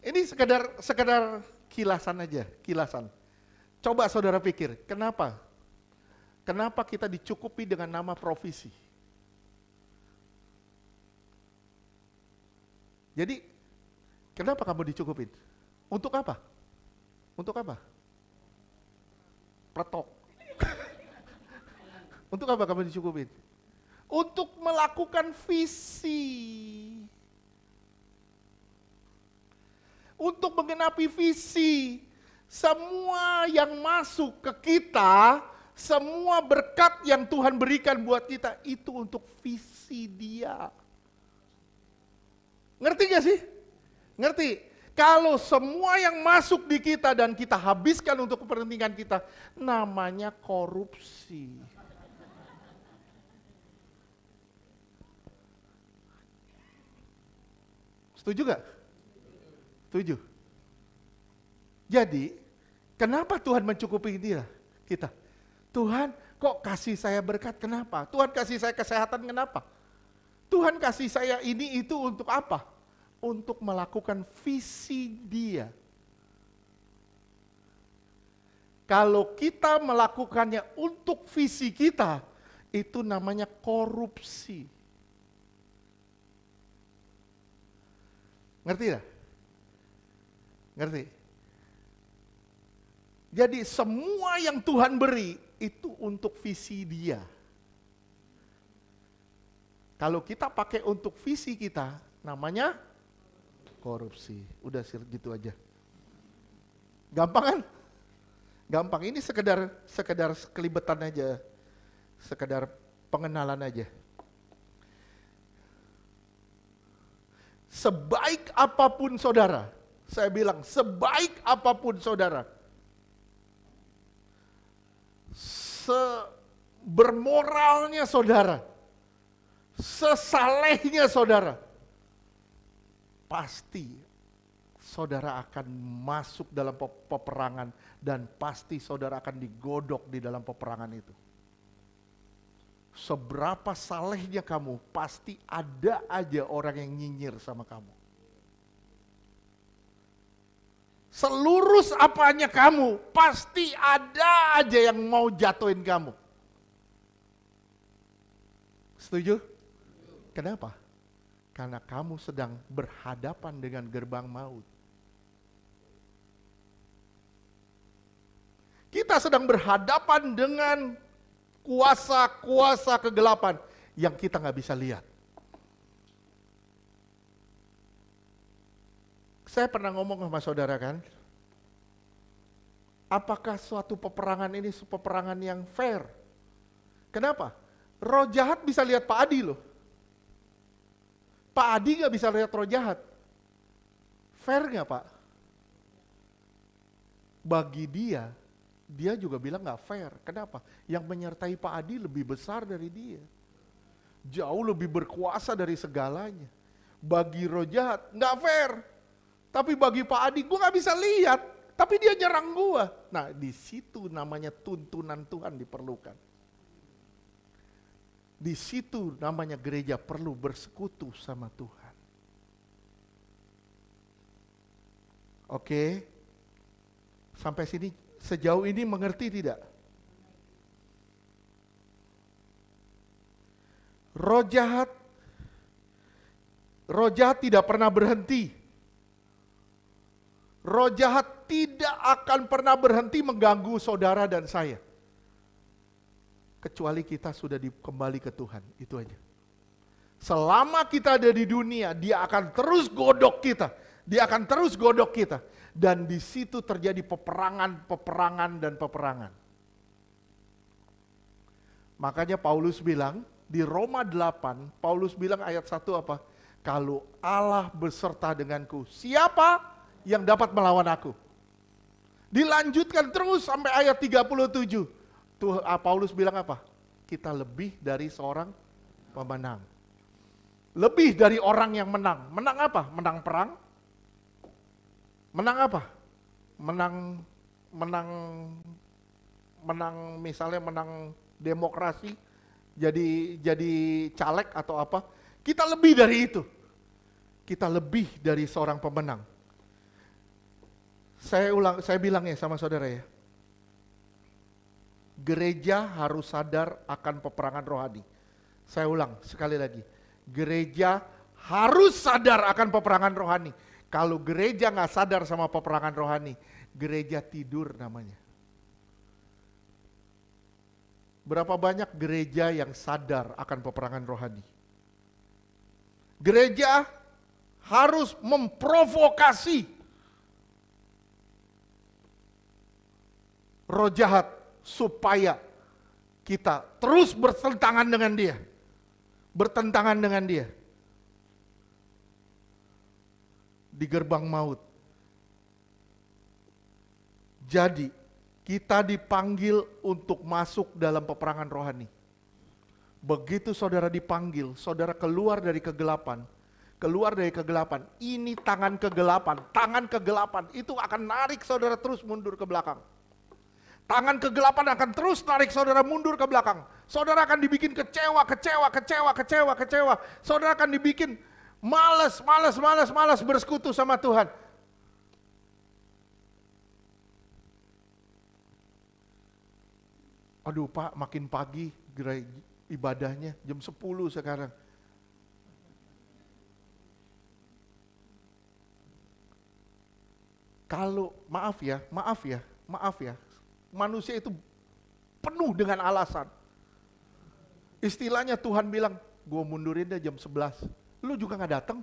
Ini sekedar kilasan aja. Coba saudara pikir, kenapa kita dicukupi dengan nama provisi? Jadi, kenapa kamu dicukupin? Untuk apa? Pretok. Untuk apa kamu dicukupin? Untuk melakukan visi. Untuk menggenapi visi. Semua yang masuk ke kita, semua berkat yang Tuhan berikan buat kita, itu untuk visi Dia. Ngerti gak sih? Ngerti? Kalau semua yang masuk di kita dan kita habiskan untuk kepentingan kita, namanya korupsi. Setuju gak? Setuju. Jadi, kenapa Tuhan mencukupi kita? Tuhan, Kok kasih saya berkat, kenapa? Tuhan kasih saya kesehatan, kenapa? Tuhan kasih saya ini itu untuk apa? Untuk melakukan visi Dia. Kalau kita melakukannya untuk visi kita, itu namanya korupsi. Ngerti tidak? Ngerti? Jadi semua yang Tuhan beri itu untuk visi Dia. Kalau kita pakai untuk visi kita, namanya korupsi. Udah gitu aja. Gampang kan? Gampang, ini sekedar kelibetan aja. Sekedar pengenalan aja. Sebaik apapun saudara, saya bilang sebaik apapun saudara, sebermoralnya saudara, sesalehnya saudara, pasti saudara akan masuk dalam peperangan dan pasti saudara akan digodok di dalam peperangan itu. Seberapa salehnya kamu, pasti ada aja orang yang nyinyir sama kamu. Selurus apanya kamu, pasti ada aja yang mau jatuhin kamu. Setuju? Kenapa? Karena kamu sedang berhadapan dengan gerbang maut. Kita sedang berhadapan dengan kuasa-kuasa kegelapan yang kita nggak bisa lihat. Saya pernah ngomong sama saudara kan, apakah suatu peperangan ini peperangan yang fair? Kenapa? Roh jahat bisa lihat Pak Adi loh. Pak Adi nggak bisa lihat roh jahat. Fair nggak Pak? Bagi dia juga bilang nggak fair. Kenapa? Yang menyertai Pak Adi lebih besar dari dia. Jauh lebih berkuasa dari segalanya. Bagi roh jahat, nggak fair. Tapi bagi Pak Adi, gue nggak bisa lihat. Tapi dia nyerang gue. Nah, di situ namanya tuntunan Tuhan diperlukan. Di situ namanya gereja perlu bersekutu sama Tuhan. Oke? Sampai sini sejauh ini mengerti tidak? Roh jahat tidak pernah berhenti. Roh jahat tidak akan pernah berhenti mengganggu saudara dan saya. Kecuali kita sudah kembali ke Tuhan, itu aja. Selama kita ada di dunia, dia akan terus godok kita. Dia akan terus godok kita. Dan di situ terjadi peperangan. Makanya Paulus bilang, di Roma 8, Paulus bilang ayat 1 apa? Kalau Allah beserta denganku, siapa yang dapat melawan aku? Dilanjutkan terus sampai ayat 37. Tuh Paulus bilang apa? Kita lebih dari seorang pemenang. Lebih dari orang yang menang. Menang apa? Menang perang? Menang apa? Menang misalnya menang demokrasi, jadi caleg atau apa? Kita lebih dari itu. Kita lebih dari seorang pemenang. Saya bilang ya sama saudara ya. Gereja harus sadar akan peperangan rohani. Saya ulang sekali lagi. Gereja harus sadar akan peperangan rohani. Kalau gereja nggak sadar sama peperangan rohani, gereja tidur namanya. Berapa banyak gereja yang sadar akan peperangan rohani? Gereja harus memprovokasi roh jahat supaya kita terus bertentangan dengan dia. Bertentangan dengan dia. Di gerbang maut. Jadi, kita dipanggil untuk masuk dalam peperangan rohani. Begitu saudara dipanggil, saudara keluar dari kegelapan. Keluar dari kegelapan, ini tangan kegelapan itu akan narik saudara terus mundur ke belakang. Tangan kegelapan akan terus tarik saudara mundur ke belakang. Saudara akan dibikin kecewa. Saudara akan dibikin malas bersekutu sama Tuhan. Aduh Pak, makin pagi gerai ibadahnya jam 10 sekarang. Kalau maaf ya, manusia itu penuh dengan alasan. Istilahnya Tuhan bilang, gue mundurin deh jam 11. Lu juga gak datang.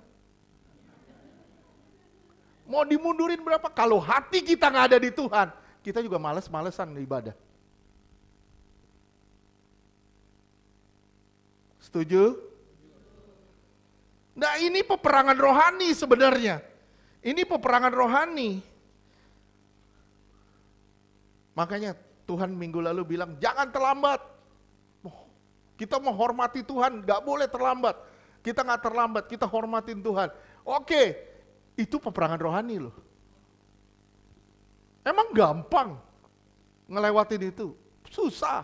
Mau dimundurin berapa? Kalau hati kita gak ada di Tuhan, kita juga males-malesan ibadah. Setuju? Nah ini peperangan rohani sebenarnya. Ini peperangan rohani. Makanya Tuhan minggu lalu bilang, jangan terlambat. Kita menghormati Tuhan, gak boleh terlambat. Kita gak terlambat, kita hormatin Tuhan. Oke, itu peperangan rohani loh. Emang gampang ngelewatin itu? Susah.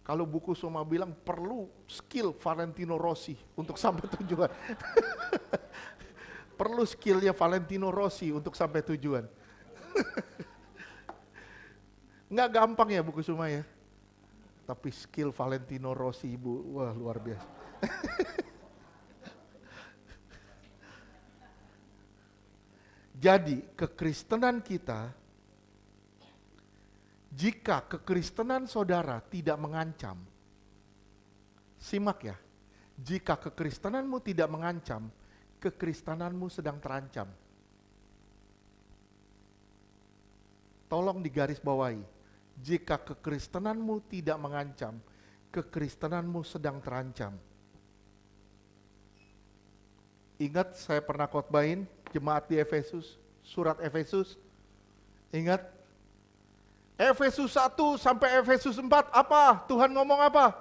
Kalau buku Soma bilang perlu skill Valentino Rossi untuk sampai tujuan. Perlu skillnya Valentino Rossi untuk sampai tujuan. Nggak gampang ya buku Soma ya. Tapi skill Valentino Rossi ibu, wah luar biasa. Jadi kekristenan kita, jika kekristenan saudara tidak mengancam, simak ya, jika kekristenanmu tidak mengancam, kekristenanmu sedang terancam. Tolong digarisbawahi, jika kekristenanmu tidak mengancam, kekristenanmu sedang terancam. Ingat saya pernah khotbahin jemaat di Efesus, surat Efesus. Ingat? Efesus 1 sampai Efesus 4 apa? Tuhan ngomong apa?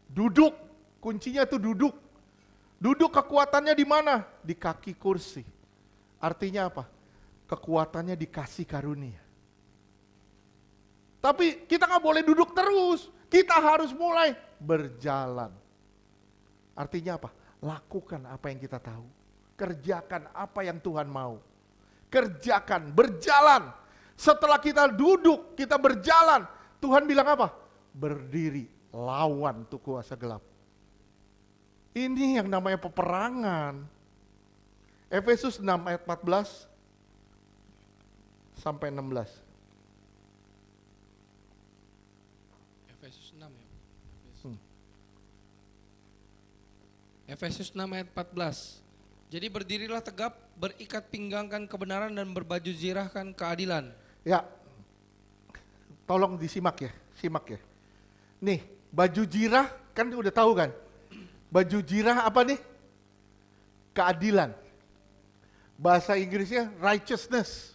Duduk, kuncinya itu duduk. Duduk kekuatannya di mana? Di kaki kursi. Artinya apa? Kekuatannya dikasih karunia. Tapi kita nggak boleh duduk terus, kita harus mulai berjalan. Artinya apa? Lakukan apa yang kita tahu. Kerjakan apa yang Tuhan mau. Kerjakan, berjalan. Setelah kita duduk, kita berjalan, Tuhan bilang apa? Berdiri, lawan tuh kuasa gelap. Ini yang namanya peperangan. Efesus 6 ayat 14 sampai 16. Efesus 6 ya. Efesus 6 ayat 14. Jadi berdirilah tegap, berikat pinggangkan kebenaran dan berbaju zirahkan keadilan. Ya, tolong disimak ya, simak ya. Nih, baju jirah kan udah tahu kan? Baju jirah apa nih? Keadilan. Bahasa Inggrisnya righteousness.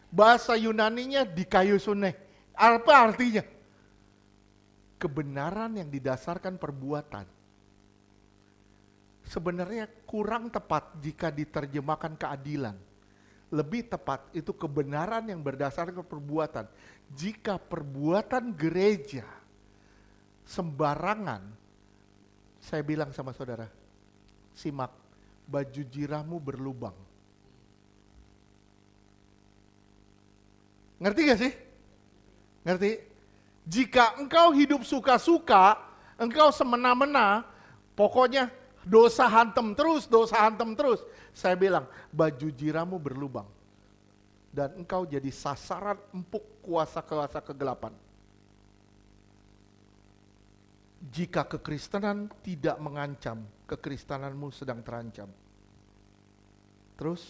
Bahasa Yunaninya dikaiosune. Apa artinya? Kebenaran yang didasarkan perbuatan. Sebenarnya kurang tepat jika diterjemahkan keadilan. Lebih tepat itu kebenaran yang berdasarkan perbuatan. Jika perbuatan gereja sembarangan, saya bilang sama saudara, simak, baju jirahmu berlubang. Ngerti gak sih? Ngerti? Jika engkau hidup suka-suka, engkau semena-mena, pokoknya dosa hantem terus. Saya bilang, baju jirahmu berlubang. Dan engkau jadi sasaran empuk kuasa-kuasa kegelapan. Jika kekristenan tidak mengancam, kekristenanmu sedang terancam. Terus,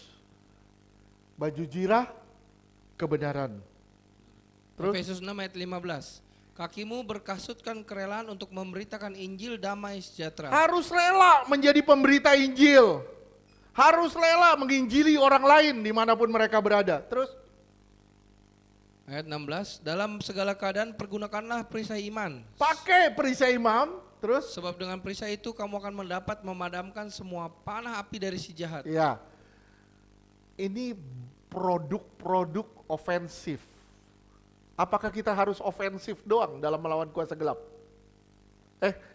baju jirah, kebenaran. Terus, Efesus 6 ayat 15. Kakimu berkasutkan kerelaan untuk memberitakan Injil damai sejahtera. harus rela menjadi pemberita Injil. Harus rela menginjili orang lain dimanapun mereka berada. Terus, Ayat 16. Dalam segala keadaan pergunakanlah perisai iman. pakai perisai imam. Terus, Sebab dengan perisai itu kamu akan mendapat memadamkan semua panah api dari si jahat. ya, ini produk-produk ofensif. Apakah kita harus ofensif doang dalam melawan kuasa gelap?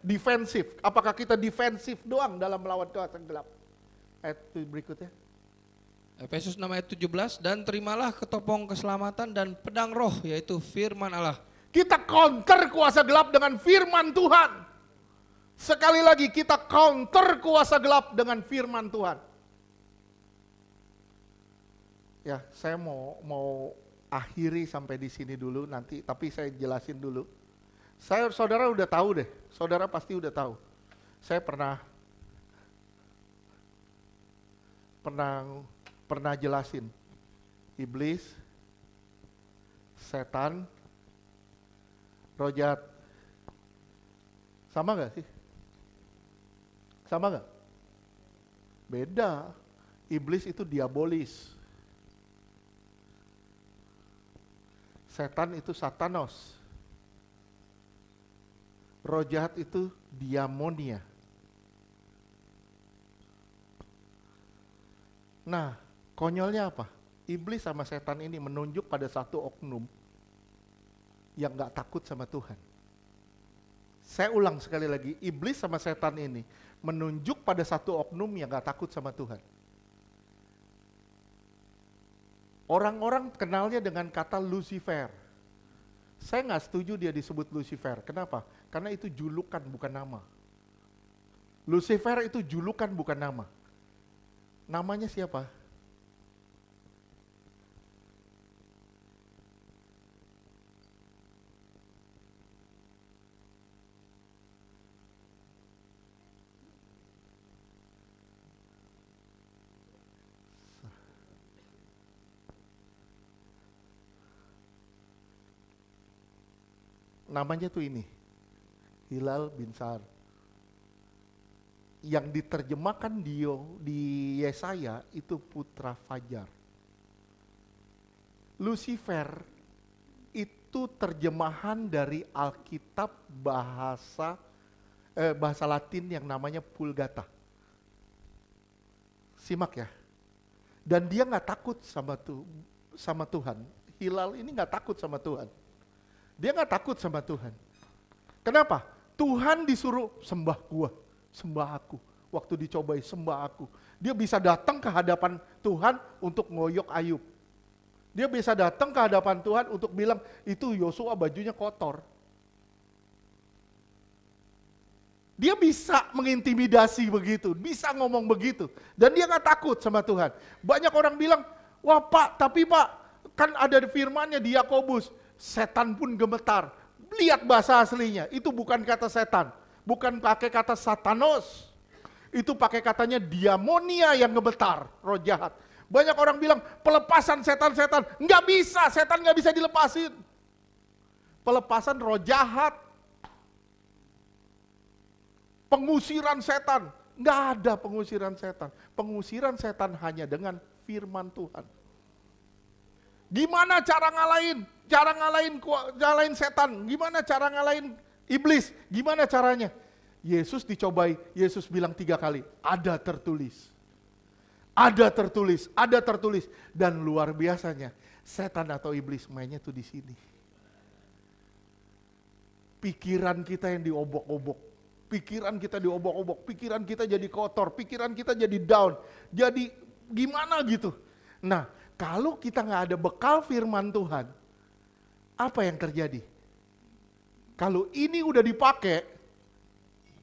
Defensif. Apakah kita defensif doang dalam melawan kuasa gelap? Ayat berikutnya. Efesus 6 ayat 17, dan terimalah ketopong keselamatan dan pedang roh, yaitu firman Allah. Kita counter kuasa gelap dengan firman Tuhan. Sekali lagi kita counter kuasa gelap dengan firman Tuhan. Ya, saya mau akhiri sampai di sini dulu nanti, tapi saya jelasin dulu. Saudara udah tahu deh, saudara pasti udah tahu. Saya pernah jelasin. Iblis, setan, roh jahat. Sama gak sih? Sama gak? Beda. Iblis itu diabolis. Setan itu satanos. Roh jahat itu diamonia. Nah, konyolnya apa? Iblis sama setan ini menunjuk pada satu oknum yang gak takut sama Tuhan. Saya ulang sekali lagi, iblis sama setan ini menunjuk pada satu oknum yang gak takut sama Tuhan. Orang-orang kenalnya dengan kata Lucifer. Saya nggak setuju dia disebut Lucifer. Kenapa? Karena itu julukan bukan nama. Lucifer itu julukan bukan nama. Namanya siapa? Namanya tuh ini, Hilal bin Sa'ar. Yang diterjemahkan di Yesaya itu putra Fajar. Lucifer itu terjemahan dari Alkitab bahasa Latin yang namanya Vulgata. Simak ya. Dan dia nggak takut sama Tuhan. Hilal ini nggak takut sama Tuhan. Dia nggak takut sama Tuhan. Kenapa? Tuhan disuruh sembah gua, sembah aku. Waktu dicobai sembah aku. Dia bisa datang ke hadapan Tuhan untuk ngoyok Ayub. Dia bisa datang ke hadapan Tuhan untuk bilang, itu Yosua bajunya kotor. Dia bisa mengintimidasi begitu, bisa ngomong begitu. Dan dia nggak takut sama Tuhan. Banyak orang bilang, wah Pak, tapi Pak, kan ada firmannya di Yakobus. Setan pun gemetar. Lihat bahasa aslinya, itu bukan kata setan. Bukan pakai kata satanos. Itu pakai katanya diamonia yang gemetar, roh jahat. Banyak orang bilang pelepasan setan-setan. Nggak bisa, setan nggak bisa dilepasin. Pelepasan roh jahat. Pengusiran setan. Nggak ada pengusiran setan. Pengusiran setan hanya dengan firman Tuhan. Gimana cara ngalahin? Cara ngalahin setan? Gimana cara ngalahin iblis? Gimana caranya? Yesus dicobai, Yesus bilang 3 kali, ada tertulis. Ada tertulis, ada tertulis. Dan luar biasanya, setan atau iblis mainnya tuh di sini. Pikiran kita yang diobok-obok. Pikiran kita diobok-obok, pikiran kita jadi kotor, pikiran kita jadi down. Jadi gimana gitu. Nah, kalau kita nggak ada bekal firman Tuhan, apa yang terjadi? Kalau ini udah dipakai,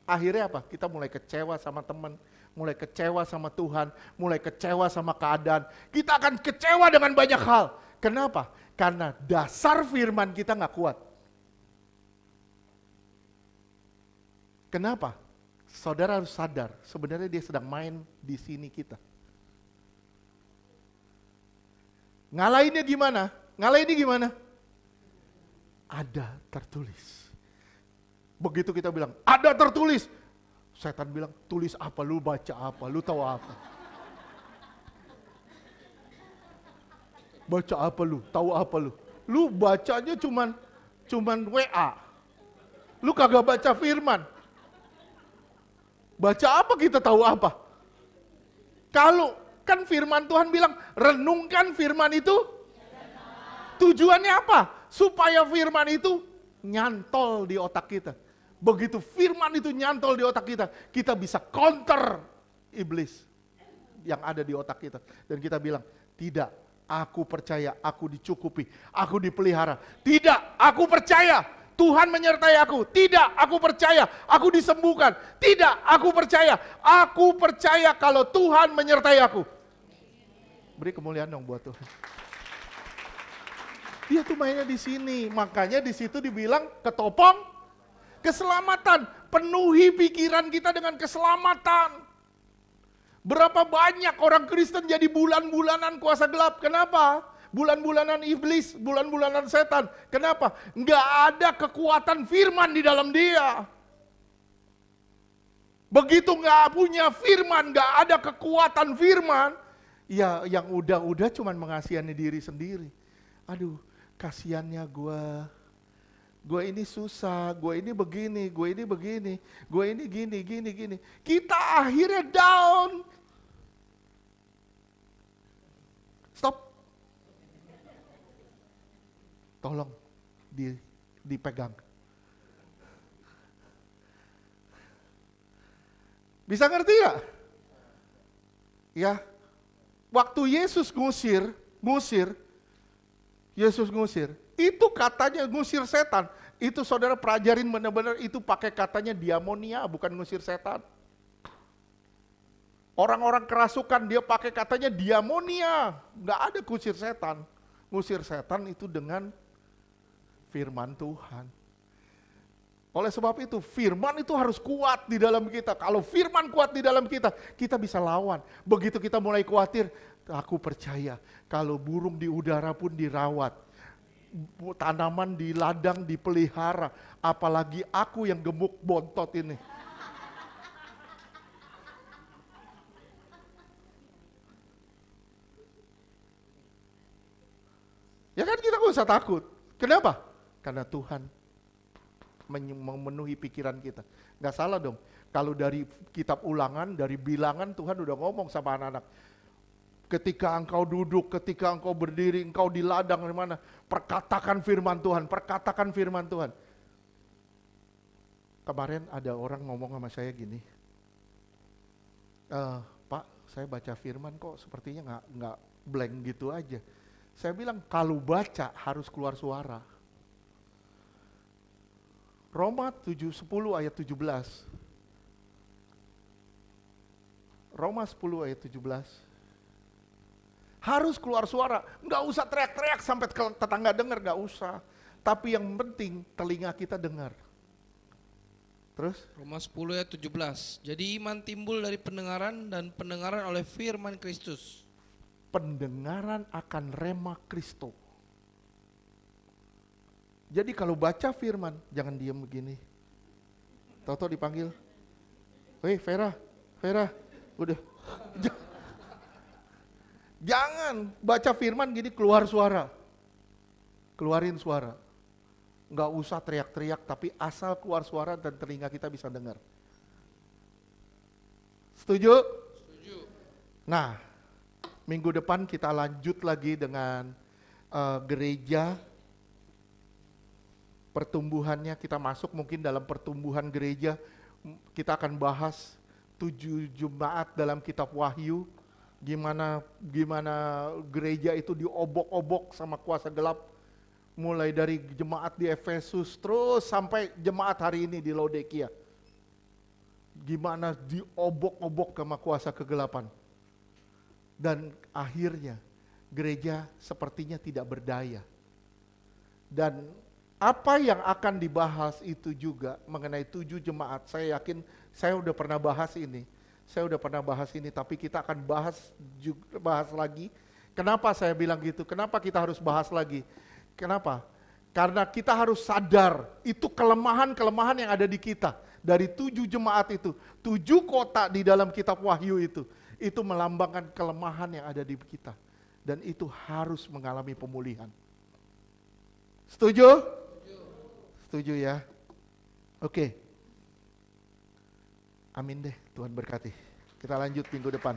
akhirnya apa? Kita mulai kecewa sama teman, mulai kecewa sama Tuhan, mulai kecewa sama keadaan. Kita akan kecewa dengan banyak hal. Kenapa? Karena dasar firman kita nggak kuat. Kenapa? Saudara harus sadar, sebenarnya dia sedang main di sini kita. Ngalahinnya gimana? Ngalahinnya gimana? Ada tertulis. Begitu kita bilang, ada tertulis. Setan bilang, tulis apa? Lu baca apa? Lu tahu apa? Baca apa lu? Tahu apa lu? Lu bacanya cuman WA. Lu kagak baca firman. Baca apa kita tahu apa? Kan firman Tuhan bilang, renungkan firman itu. Tujuannya apa? Supaya firman itu nyantol di otak kita. Begitu firman itu nyantol di otak kita, kita bisa counter iblis yang ada di otak kita. Dan kita bilang, tidak, aku percaya, aku dicukupi, aku dipelihara. Tidak, aku percaya, Tuhan menyertai aku. Tidak, aku percaya, aku disembuhkan. Tidak, aku percaya kalau Tuhan menyertai aku. Beri kemuliaan dong buat Tuhan. Dia tuh mainnya di sini, makanya di situ dibilang ketopong keselamatan. Penuhi pikiran kita dengan keselamatan. Berapa banyak orang Kristen jadi bulan-bulanan kuasa gelap? Kenapa? Bulan-bulanan iblis, bulan-bulanan setan. Kenapa? Nggak ada kekuatan firman di dalam dia. Begitu nggak punya firman, nggak ada kekuatan firman, ya yang udah cuman mengasihani diri sendiri. Aduh, kasihannya gue ini susah, gue ini begini, gue ini gini. Kita akhirnya down. Stop. Tolong dipegang. Bisa ngerti gak? Ya, waktu Yesus ngusir, Yesus ngusir, itu katanya ngusir setan. Itu saudara pelajarin benar-benar itu pakai katanya diamonia, bukan ngusir setan. Orang-orang kerasukan dia pakai katanya diamonia, nggak ada ngusir setan. Ngusir setan itu dengan firman Tuhan. Oleh sebab itu firman itu harus kuat di dalam kita. Kalau firman kuat di dalam kita, kita bisa lawan. Begitu kita mulai khawatir, aku percaya kalau burung di udara pun dirawat, tanaman di ladang dipelihara, apalagi aku yang gemuk bontot ini. Ya kan kita gak usah takut. Kenapa? Karena Tuhan memenuhi pikiran kita. Gak salah dong. Kalau dari kitab Ulangan, dari bilangan Tuhan udah ngomong sama anak-anak. Ketika engkau duduk, ketika engkau berdiri, engkau di ladang di mana, perkatakan firman Tuhan, perkatakan firman Tuhan. Kemarin ada orang ngomong sama saya gini, Pak, saya baca firman kok sepertinya nggak blank gitu aja. Saya bilang kalau baca harus keluar suara. Roma 7:10 ayat 17. Roma 10 ayat 17. Harus keluar suara, nggak usah teriak-teriak sampai tetangga dengar, nggak usah. Tapi yang penting telinga kita dengar. Terus? Roma 10 ayat 17. Jadi iman timbul dari pendengaran dan pendengaran oleh firman Kristus. Pendengaran akan rema Kristo. Jadi kalau baca firman, jangan diam begini. Tahu-tahu dipanggil, "Hei Vera, udah." Jangan baca firman gini keluar suara. Keluarin suara. Nggak usah teriak-teriak, tapi asal keluar suara dan telinga kita bisa dengar. Setuju? Setuju. Nah, minggu depan kita lanjut lagi dengan gereja. Pertumbuhannya kita masuk mungkin dalam pertumbuhan gereja. Kita akan bahas 7 jemaat dalam kitab Wahyu. Gimana gereja itu diobok-obok sama kuasa gelap. Mulai dari jemaat di Efesus terus sampai jemaat hari ini di Laodikia. Gimana diobok-obok sama kuasa kegelapan. Dan akhirnya gereja sepertinya tidak berdaya. Dan apa yang akan dibahas itu juga mengenai 7 jemaat. Saya yakin saya udah pernah bahas ini. Tapi kita akan bahas lagi. Kenapa saya bilang gitu? Kenapa kita harus bahas lagi? Kenapa? Karena kita harus sadar itu kelemahan-kelemahan yang ada di kita. Dari 7 jemaat itu, 7 kota di dalam kitab Wahyu itu melambangkan kelemahan yang ada di kita. Dan itu harus mengalami pemulihan. Setuju? Setuju ya? Oke. Amin deh, Tuhan berkati. Kita lanjut minggu depan.